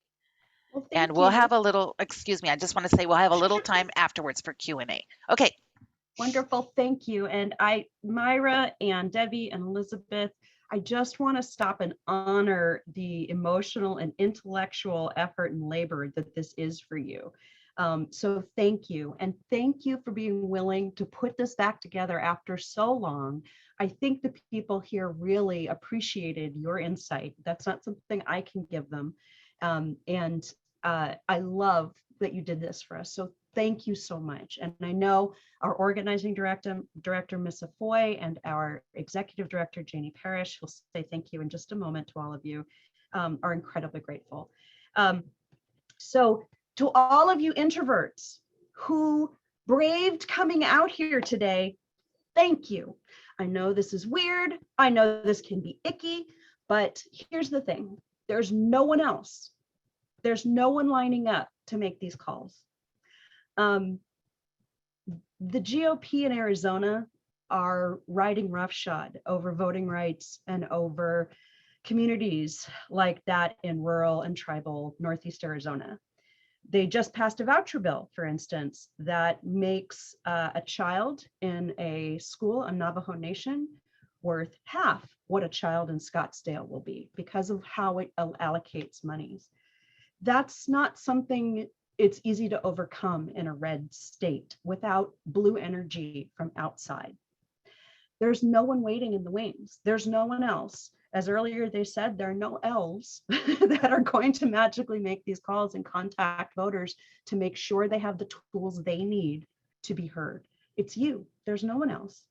Well, And thank we'll you. have a little, excuse me, I just want to say we'll have a little time afterwards for Q&A. Okay. Wonderful, thank you. And Myra and Debbie and Elizabeth, I just want to stop and honor the emotional and intellectual effort and labor that this is for you. So thank you. And thank you for being willing to put this back together after so long. I think the people here really appreciated your insight. That's not something I can give them. I love that you did this for us. So Thank you so much. And I know our organizing director, Miss Afoy, and our executive director, Janie Parrish, will say thank you in just a moment to all of you, are incredibly grateful. So to all of you introverts who braved coming out here today, thank you. I know this is weird. I know this can be icky, but here's the thing. There's no one else. There's no one lining up to make these calls. The GOP in Arizona are riding roughshod over voting rights and over communities like that in rural and tribal Northeast Arizona. They just passed a voucher bill, for instance, that makes a child in a school on Navajo Nation worth half what a child in Scottsdale will be because of how it allocates monies. That's not something it's easy to overcome in a red state without blue energy from outside. There's no one waiting in the wings. There's no one else. As earlier they said, there are no elves that are going to magically make these calls and contact voters to make sure they have the tools they need to be heard. It's you. There's no one else.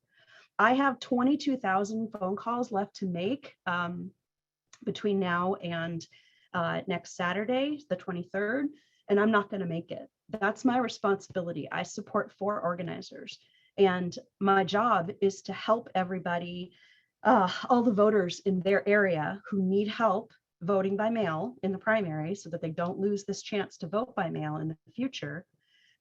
I have 22,000 phone calls left to make between now and next Saturday, the 23rd, and I'm not going to make it. That's my responsibility. I support 4 organizers, and my job is to help everybody, all the voters in their area who need help voting by mail in the primary so that they don't lose this chance to vote by mail in the future,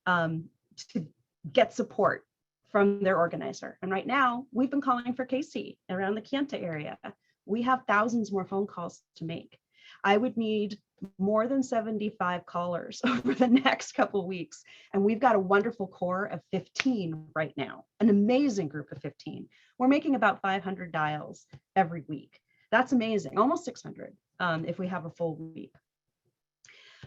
to get support from their organizer. And right now, we've been calling for Casey around the Kenta area. We have thousands more phone calls to make. I would need more than 75 callers over the next couple of weeks. And we've got a wonderful core of 15 right now, an amazing group of 15. We're making about 500 dials every week. That's amazing, almost 600 if we have a full week.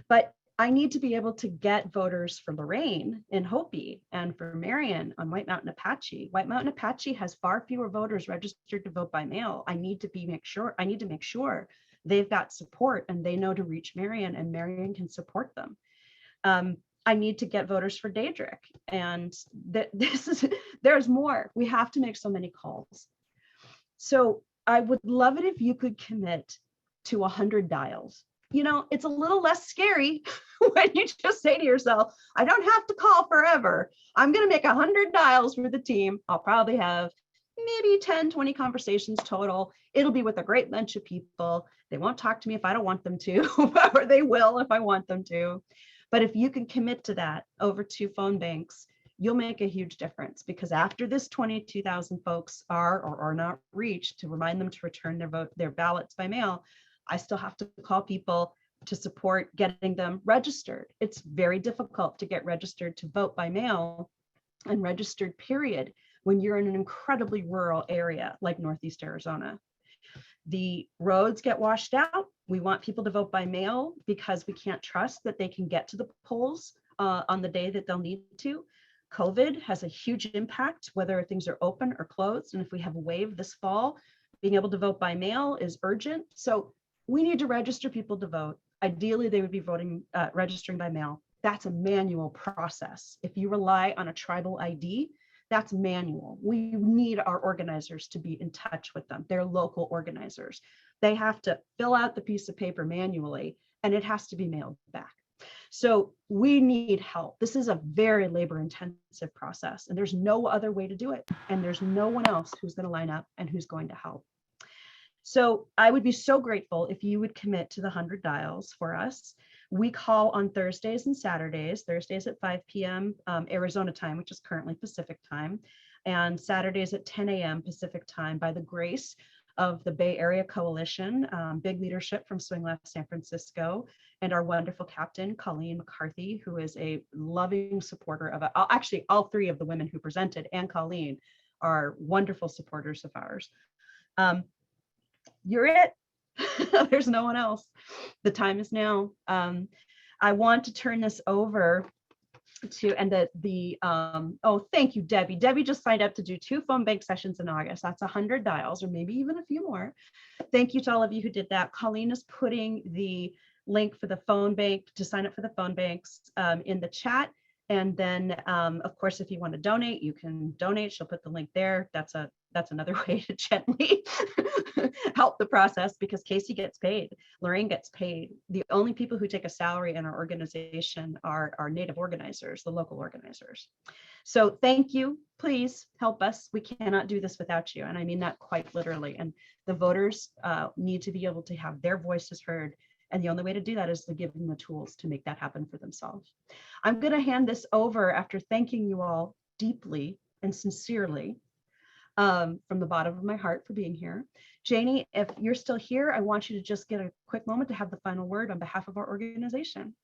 But I need to be able to get voters for Lorain in Hopi and for Marion on White Mountain Apache. White Mountain Apache has far fewer voters registered to vote by mail. I need to make sure they've got support and they know to reach Marion and Marion can support them. I need to get voters for Daedric, and there's more. We have to make so many calls. So I would love it if you could commit to 100 dials. You know, it's a little less scary when you just say to yourself, I don't have to call forever. I'm going to make 100 dials for the team. I'll probably have maybe 10, 20 conversations total. It'll be with a great bunch of people. They won't talk to me if I don't want them to, or they will if I want them to. But if you can commit to that over 2 phone banks, you'll make a huge difference, because after this 22,000 folks are or are not reached, to remind them to return their ballots by mail, I still have to call people to support getting them registered. It's very difficult to get registered to vote by mail and registered, period, when you're in an incredibly rural area like Northeast Arizona. The roads get washed out. We want people to vote by mail because we can't trust that they can get to the polls on the day that they'll need to. COVID has a huge impact, whether things are open or closed. And if we have a wave this fall, being able to vote by mail is urgent. So we need to register people to vote. Ideally, they would be registering by mail. That's a manual process. If you rely on a tribal ID, that's manual. We need our organizers to be in touch with them. They're local organizers. They have to fill out the piece of paper manually, and it has to be mailed back. So we need help. This is a very labor-intensive process, and there's no other way to do it. And there's no one else who's going to line up and who's going to help. So I would be so grateful if you would commit to the 100 dials for us. We call on Thursdays and Saturdays, Thursdays at 5 p.m. Arizona time, which is currently Pacific time, and Saturdays at 10 a.m. Pacific time, by the grace of the Bay Area Coalition, big leadership from Swing Left San Francisco, and our wonderful captain, Colleen McCarthy, who is a loving supporter of actually all 3 of the women who presented and Colleen are wonderful supporters of ours. You're it. There's no one else. The time is now. I want to turn this over to, and oh, thank you, Debbie. Debbie just signed up to do 2 phone bank sessions in August. That's 100 dials, or maybe even a few more. Thank you to all of you who did that. Colleen is putting the link for the phone bank to sign up for the phone banks in the chat. And then, of course, if you want to donate, you can donate. She'll put the link there. That's another way to gently help the process, because Casey gets paid, Lorraine gets paid. The only people who take a salary in our organization are our Native organizers, the local organizers. So thank you. Please help us. We cannot do this without you. And I mean that quite literally. And the voters need to be able to have their voices heard. And the only way to do that is to give them the tools to make that happen for themselves. I'm going to hand this over after thanking you all deeply and sincerely from the bottom of my heart for being here. Janie, if you're still here, I want you to just get a quick moment to have the final word on behalf of our organization.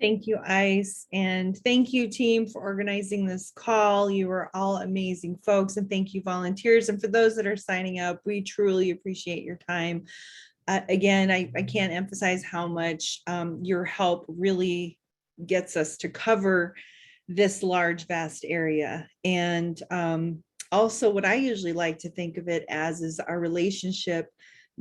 Thank you, Ice. And thank you, team, for organizing this call. You are all amazing folks. And thank you, volunteers. And for those that are signing up, we truly appreciate your time. Again, I can't emphasize how much your help really gets us to cover this large, vast area. And also what I usually like to think of it as is our relationship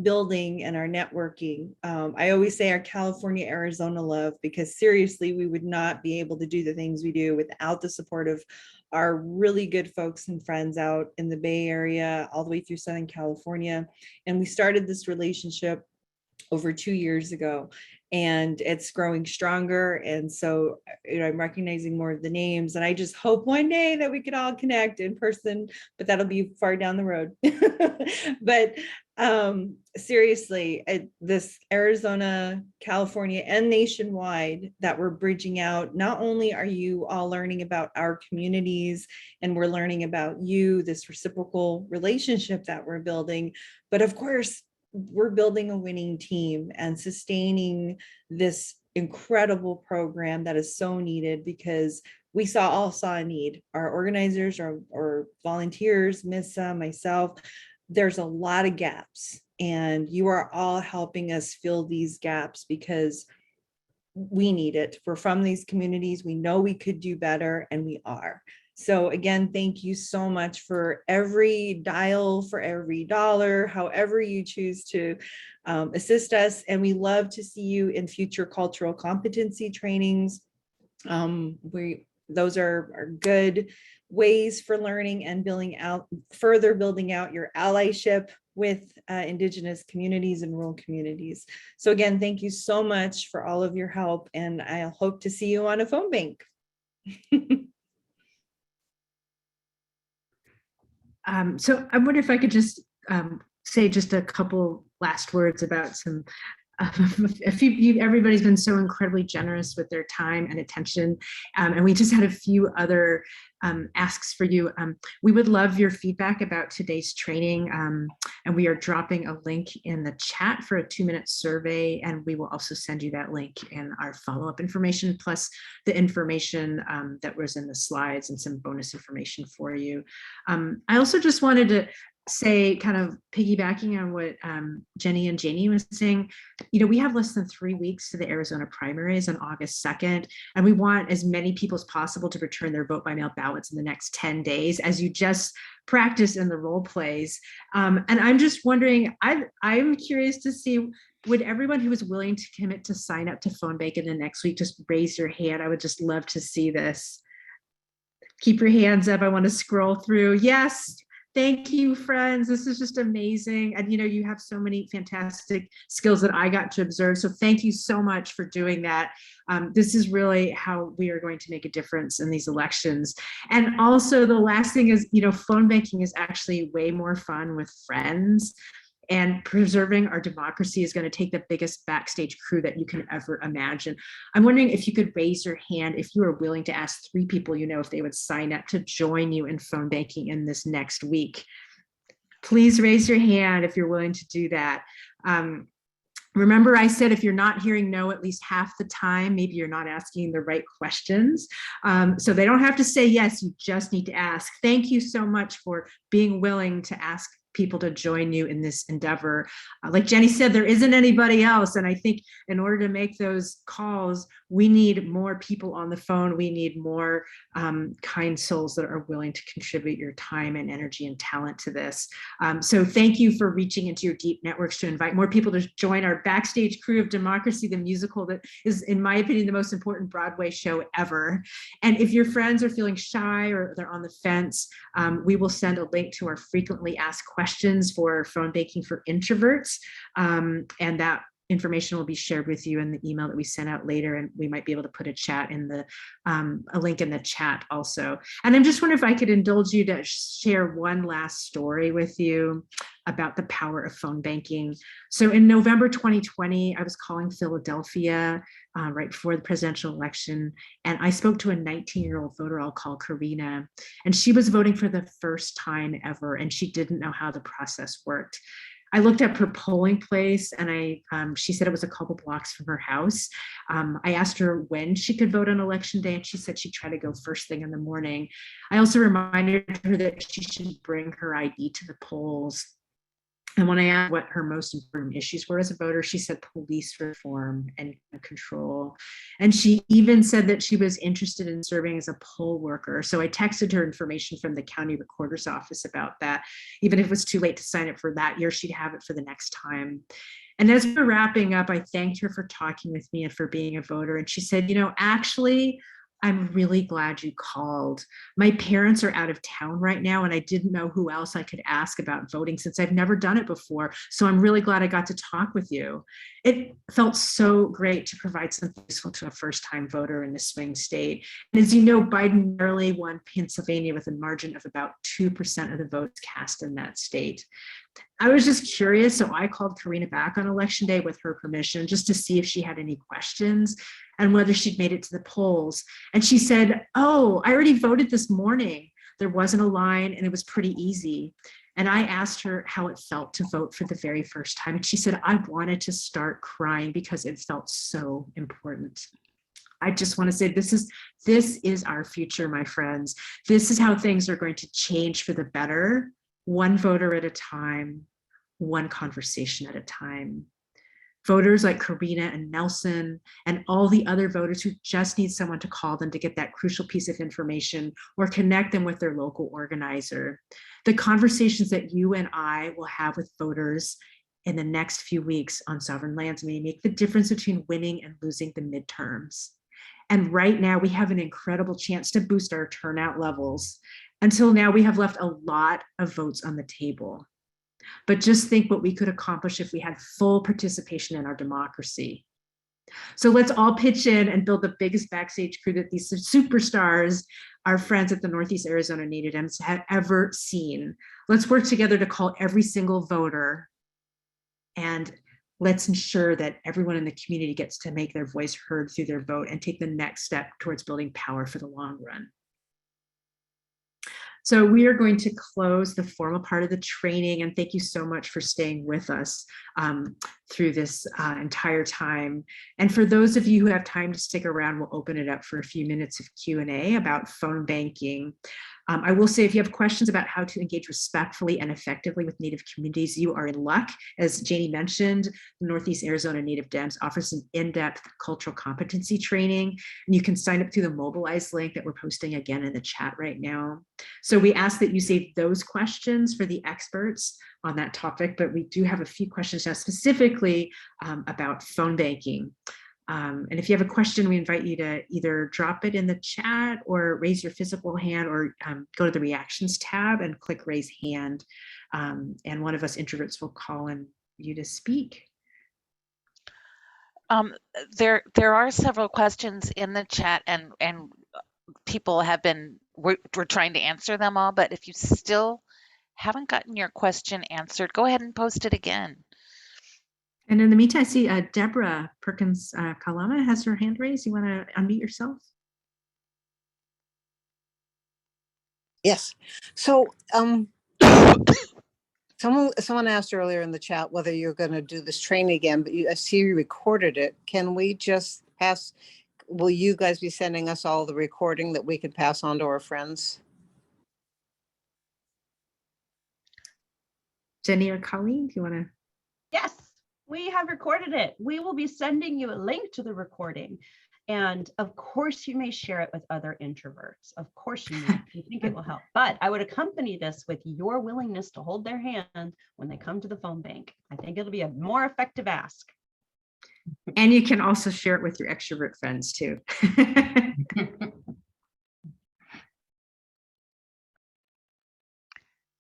building and our networking. I always say our California, Arizona love, because seriously, we would not be able to do the things we do without the support of our really good folks and friends out in the Bay Area, all the way through Southern California. And we started this relationship over 2 years ago, and it's growing stronger. And so, I'm recognizing more of the names, and I just hope one day that we could all connect in person, but that'll be far down the road. But seriously, this Arizona, California, and nationwide that we're bridging out, not only are you all learning about our communities and we're learning about you, this reciprocal relationship that we're building, but of course, we're building a winning team and sustaining this incredible program that is so needed, because we all saw a need. Our organizers or volunteers, Missa, myself, there's a lot of gaps, and you are all helping us fill these gaps because we need it. We're from these communities. We know we could do better, and we are. So again, thank you so much for every dial, for every dollar, however you choose to assist us. And we love to see you in future cultural competency trainings. Those are good ways for learning and further building out your allyship with Indigenous communities and rural communities. So again, thank you so much for all of your help, and I hope to see you on a phone bank. So I wonder if I could just say just a couple last words about some, everybody's been so incredibly generous with their time and attention. And we just had a few other asks for you. We would love your feedback about today's training. And we are dropping a link in the chat for a 2-minute survey. And we will also send you that link in our follow-up information, plus the information that was in the slides and some bonus information for you. I also just wanted to say, kind of piggybacking on what Jenny and Janie was saying, we have less than 3 weeks to the Arizona primaries on August 2nd, and we want as many people as possible to return their vote by mail ballots in the next 10 days, as you just practice in the role plays. And I'm just wondering, I'm curious to see, would everyone who is willing to commit to sign up to phone bank in the next week just raise your hand? I would just love to see this. Keep your hands up. I want to scroll through. Yes. Thank you, friends. This is just amazing. And you have so many fantastic skills that I got to observe. So thank you so much for doing that. This is really how we are going to make a difference in these elections. And also the last thing is, phone banking is actually way more fun with friends. And preserving our democracy is going to take the biggest backstage crew that you can ever imagine. I'm wondering if you could raise your hand if you are willing to ask 3 people if they would sign up to join you in phone banking in this next week. Please raise your hand if you're willing to do that. Remember, I said if you're not hearing no at least half the time, maybe you're not asking the right questions. So they don't have to say yes, you just need to ask. Thank you so much for being willing to ask people to join you in this endeavor. Like Jenny said, there isn't anybody else. And I think in order to make those calls, we need more people on the phone. We need more kind souls that are willing to contribute your time and energy and talent to this. So thank you for reaching into your deep networks to invite more people to join our Backstage Crew of Democracy, the musical that is, in my opinion, the most important Broadway show ever. And if your friends are feeling shy or they're on the fence, we will send a link to our frequently asked questions for phone banking for introverts. And that information will be shared with you in the email that we sent out later, and we might be able to put a link in the chat also. And I'm just wondering if I could indulge you to share one last story with you about the power of phone banking. So in November 2020, I was calling Philadelphia right before the presidential election, and I spoke to a 19-year-old voter I'll call Karina, and she was voting for the first time ever, and she didn't know how the process worked. I looked up her polling place, and she said it was a couple blocks from her house. I asked her when she could vote on election day, and she said she'd try to go first thing in the morning. I also reminded her that she should bring her ID to the polls. And when I asked what her most important issues were as a voter, she said police reform and control. And she even said that she was interested in serving as a poll worker. So I texted her information from the county recorder's office about that. Even if it was too late to sign up for that year, she'd have it for the next time. And as we're wrapping up, I thanked her for talking with me and for being a voter. And she said, actually, I'm really glad you called. My parents are out of town right now, and I didn't know who else I could ask about voting since I've never done it before. So I'm really glad I got to talk with you. It felt so great to provide something useful to a first-time voter in a swing state. And as you know, Biden narrowly won Pennsylvania with a margin of about 2% of the votes cast in that state. I was just curious, so I called Karina back on election day with her permission just to see if she had any questions and whether she'd made it to the polls. And she said, "Oh, I already voted this morning. There wasn't a line and it was pretty easy." And I asked her how it felt to vote for the very first time. And she said, "I wanted to start crying because it felt so important." I just want to say this is our future, my friends. This is how things are going to change for the better, one voter at a time, one conversation at a time. Voters like Karina and Nelson and all the other voters who just need someone to call them to get that crucial piece of information or connect them with their local organizer. The conversations that you and I will have with voters in the next few weeks on sovereign lands may make the difference between winning and losing the midterms. And right now we have an incredible chance to boost our turnout levels. Until now, we have left a lot of votes on the table. But just think what we could accomplish if we had full participation in our democracy. So let's all pitch in and build the biggest backstage crew that these superstars, our friends at the Northeast Arizona Native Dems, have ever seen. Let's work together to call every single voter, and let's ensure that everyone in the community gets to make their voice heard through their vote and take the next step towards building power for the long run. So we are going to close the formal part of the training, and thank you so much for staying with us through this entire time. And for those of you who have time to stick around, we'll open it up for a few minutes of Q&A about phone banking. I will say if you have questions about how to engage respectfully and effectively with Native communities, you are in luck. As Janie mentioned, the Northeast Arizona Native Dems offers an in-depth cultural competency training, and you can sign up through the Mobilize link that we're posting again in the chat right now. So we ask that you save those questions for the experts on that topic, but we do have a few questions now specifically about phone banking. And if you have a question, we invite you to either drop it in the chat or raise your physical hand, or go to the reactions tab and click raise hand. And one of us introverts will call on you to speak. There are several questions in the chat, and people have been, we're trying to answer them all, but if you still haven't gotten your question answered, go ahead and post it again. And in the meantime, I see Deborah Perkins Kalama has her hand raised. You want to unmute yourself? Yes. So someone asked earlier in the chat whether you're going to do this training again, but I see you recorded it. Can we just pass? Will you guys be sending us all the recording that we can pass on to our friends? Jenny or Colleen, do you want to? Yes, we have recorded it. We will be sending you a link to the recording. And of course, you may share it with other introverts. Of course, you may, if you think it will help. But I would accompany this with your willingness to hold their hand when they come to the phone bank. I think it'll be a more effective ask. And you can also share it with your extrovert friends too.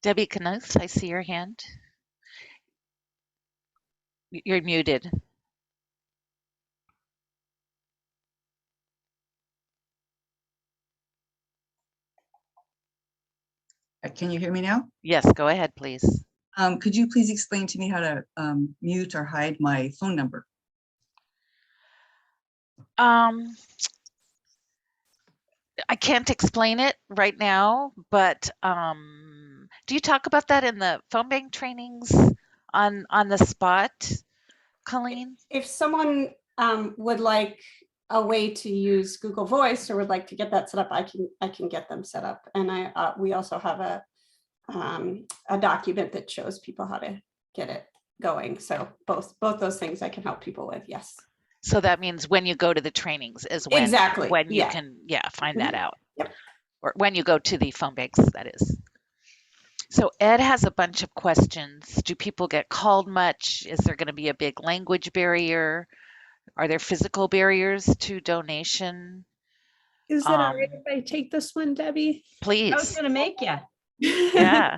Debbie Knuth, I see your hand. You're muted. Can you hear me now? Yes, go ahead, please. Could you please explain to me how to mute or hide my phone number? I can't explain it right now, but do you talk about that in the phone bank trainings on the spot, Colleen? If someone would like a way to use Google Voice or would like to get that set up, I can get them set up. And we also have a document that shows people how to get it going. So both those things I can help people with. Yes. So that means when you go to the trainings is when Exactly. when you Yeah. can find that out. Yep. Or when you go to the phone banks, that is. So Ed has a bunch of questions. Do people get called much? Is there going to be a big language barrier? Are there physical barriers to donation? Is it all right if I take this one, Debbie? Please. I was going to make you. Yeah.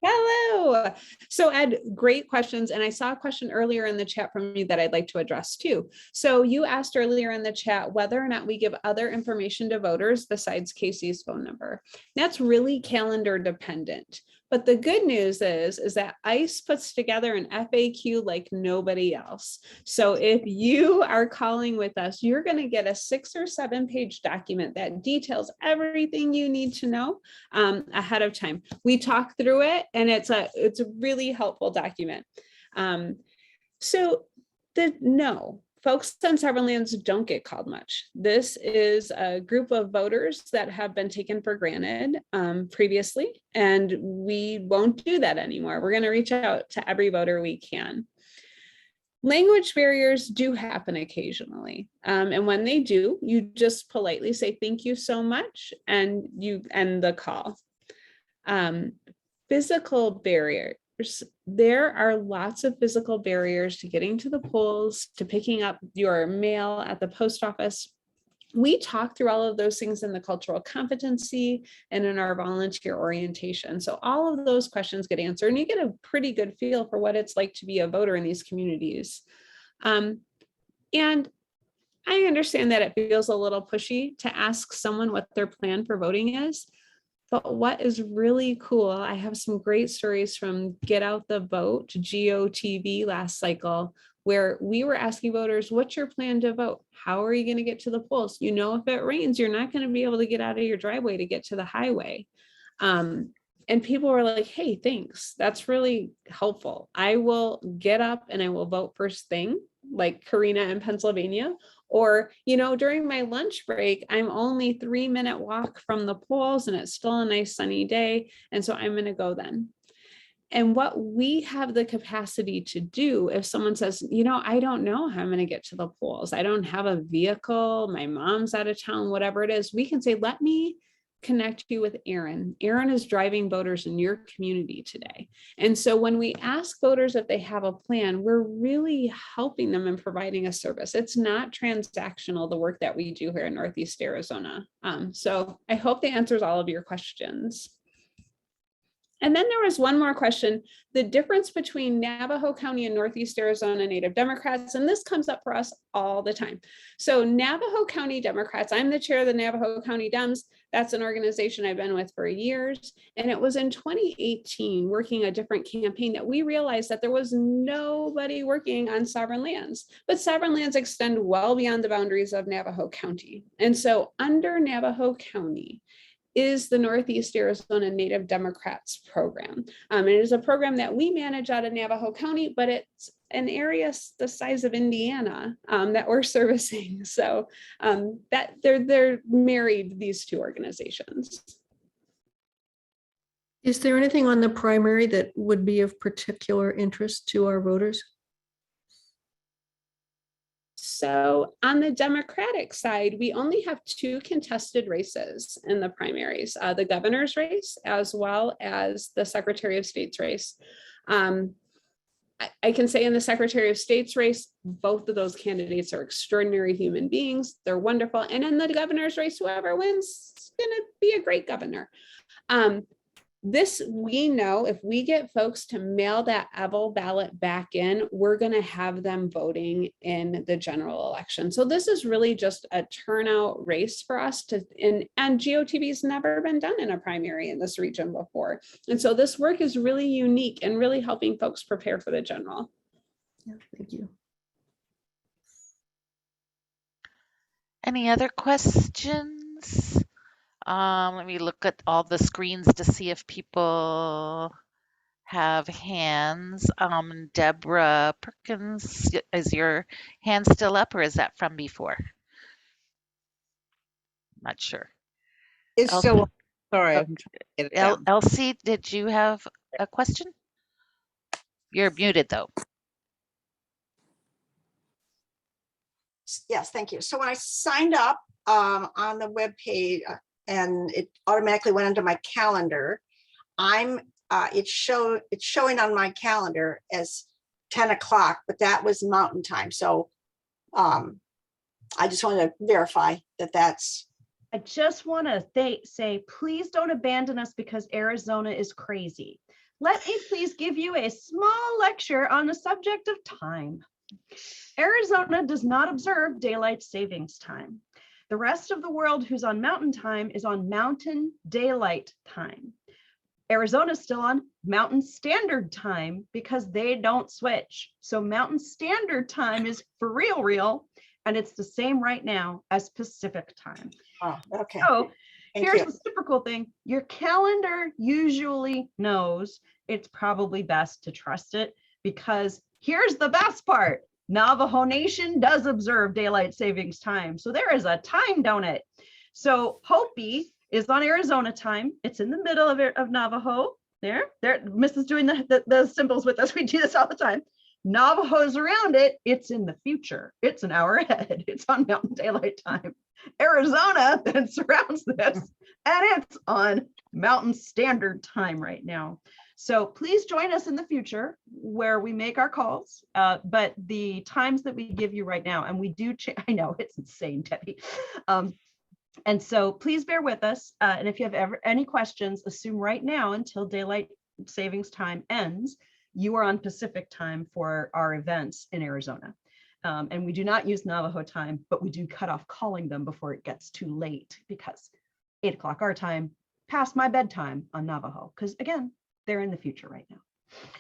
Hello. So Ed, great questions. And I saw a question earlier in the chat from you that I'd like to address too. So you asked earlier in the chat whether or not we give other information to voters besides Casey's phone number. That's really calendar dependent. But the good news is that ICE puts together an FAQ like nobody else. So if you are calling with us, you're going to get a 6 or 7 page document that details everything you need to know ahead of time. We talk through it, and it's a really helpful document. So no. Folks on sovereign lands don't get called much. This is a group of voters that have been taken for granted previously, and we won't do that anymore. We're going to reach out to every voter we can. Language barriers do happen occasionally. And when they do, you just politely say, thank you so much, and you end the call. Physical barriers. There are lots of physical barriers to getting to the polls, to picking up your mail at the post office. We talk through all of those things in the cultural competency and in our volunteer orientation. So all of those questions get answered, and you get a pretty good feel for what it's like to be a voter in these communities. And I understand that it feels a little pushy to ask someone what their plan for voting is. But what is really cool, I have some great stories from Get Out the Vote, GOTV last cycle, where we were asking voters, what's your plan to vote? How are you going to get to the polls? You know, if it rains, you're not going to be able to get out of your driveway to get to the highway. And people were like, hey, thanks. That's really helpful. I will get up and I will vote first thing, like Karina in Pennsylvania. Or, you know, during my lunch break, I'm only 3-minute walk from the polls and it's still a nice sunny day. And so I'm going to go then. And what we have the capacity to do, if someone says, you know, I don't know how I'm going to get to the polls, I don't have a vehicle, my mom's out of town, whatever it is, we can say, let me connect you with Erin. Erin is driving voters in your community today. And so when we ask voters if they have a plan, we're really helping them and providing a service. It's not transactional, the work that we do here in Northeast Arizona. So I hope that answers all of your questions. And then there was one more question, the difference between Navajo County and Northeast Arizona Native Democrats, and this comes up for us all the time. So Navajo County Democrats, I'm the chair of the Navajo County Dems. That's an organization I've been with for years. And it was in 2018, working a different campaign, that we realized that there was nobody working on sovereign lands, but sovereign lands extend well beyond the boundaries of Navajo County. And so under Navajo County is the Northeast Arizona Native Democrats program. It is a program that we manage out of Navajo County, but it's an area the size of Indiana that we're servicing. So that they're married, these two organizations. Is there anything on the primary that would be of particular interest to our voters? So on the Democratic side, we only have 2 contested races in the primaries, the governor's race as well as the Secretary of State's race. I can say in the Secretary of State's race, both of those candidates are extraordinary human beings. They're wonderful. And in the governor's race, whoever wins is going to be a great governor. This, we know if we get folks to mail that EVIL ballot back in, we're going to have them voting in the general election. So this is really just a turnout race for us to, and GOTV's never been done in a primary in this region before. And so this work is really unique and really helping folks prepare for the general. Yeah, thank you. Any other questions? Let me look at all the screens to see if people have hands. Deborah Perkins, is your hand still up or is that from before? Not sure. It's Elsie? still, sorry. I'm trying to get it down. Elsie, did you have a question? You're muted though. Yes, thank you. So when I signed up on the webpage and it automatically went into my calendar, it's showing on my calendar as 10 o'clock, but that was Mountain Time. So I just wanted to verify that that's. I just want to say, please don't abandon us because Arizona is crazy. Let me please give you a small lecture on the subject of time. Arizona does not observe daylight savings time. The rest of the world who's on Mountain Time is on Mountain Daylight Time. Arizona is still on Mountain Standard Time because they don't switch. So Mountain Standard Time is for real, and it's the same right now as Pacific Time. Oh, okay. So Thank here's you. the super cool thing. Your calendar usually knows it's probably best to trust it because here's the best part. Navajo Nation does observe daylight savings time. So there is a time donut. So Hopi is on Arizona time. It's in the middle of Navajo. There, Miss is doing the symbols with us. We do this all the time. Navajo's around it. It's in the future. It's an hour ahead. It's on Mountain Daylight Time. Arizona then surrounds this and it's on Mountain Standard Time right now. So please join us in the future where we make our calls, but the times that we give you right now, and we do, I know it's insane, Debbie. And so please bear with us. And if you have any questions, assume right now until daylight savings time ends, you are on Pacific time for our events in Arizona. And we do not use Navajo time, but we do cut off calling them before it gets too late because 8 o'clock our time, past my bedtime on Navajo, because again, they're in the future right now.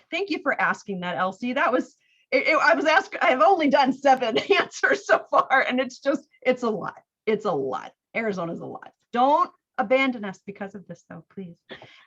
Thank you for asking that, Elsie. That was, I was asked, I've only done 7 answers so far, and it's a lot. It's a lot. Arizona's a lot. Don't abandon us because of this though, please.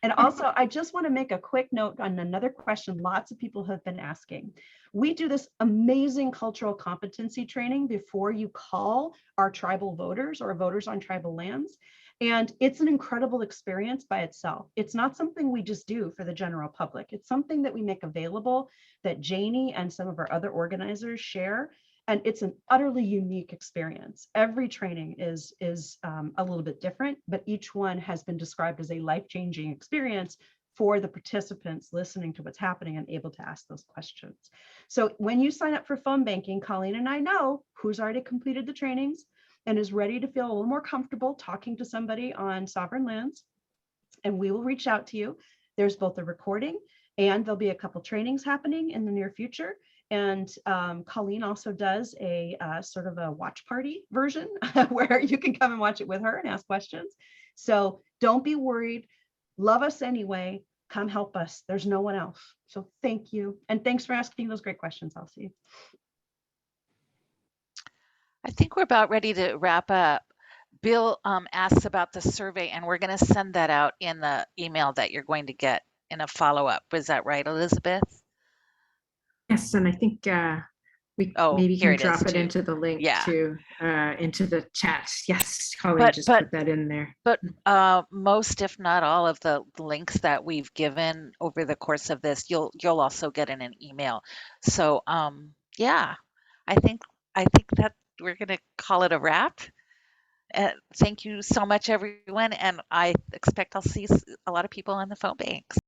And also, I just want to make a quick note on another question lots of people have been asking. We do this amazing cultural competency training before you call our tribal voters or voters on tribal lands. And it's an incredible experience by itself. It's not something we just do for the general public. It's something that we make available that Janie and some of our other organizers share. And it's an utterly unique experience. Every training is a little bit different, but each one has been described as a life-changing experience for the participants listening to what's happening and able to ask those questions. So when you sign up for phone banking, Colleen and I know who's already completed the trainings and is ready to feel a little more comfortable talking to somebody on sovereign lands. And we will reach out to you. There's both a recording and there'll be a couple trainings happening in the near future. And Colleen also does a sort of a watch party version where you can come and watch it with her and ask questions. So don't be worried. Love us anyway. Come help us. There's no one else. So thank you. And thanks for asking those great questions, Elsie. I think we're about ready to wrap up. Bill asks about the survey, and we're going to send that out in the email that you're going to get in a follow-up. Is that right, Elizabeth? Yes, and I think We Oh, maybe here can it is drop it too. into the link Yeah. to into the chat. Yes, Holly, But just but put that in there. but most, if not all, of the links that we've given over the course of this, you'll also get in an email. So yeah, I think that we're gonna call it a wrap. Thank you so much, everyone, and I expect I'll see a lot of people on the phone banks.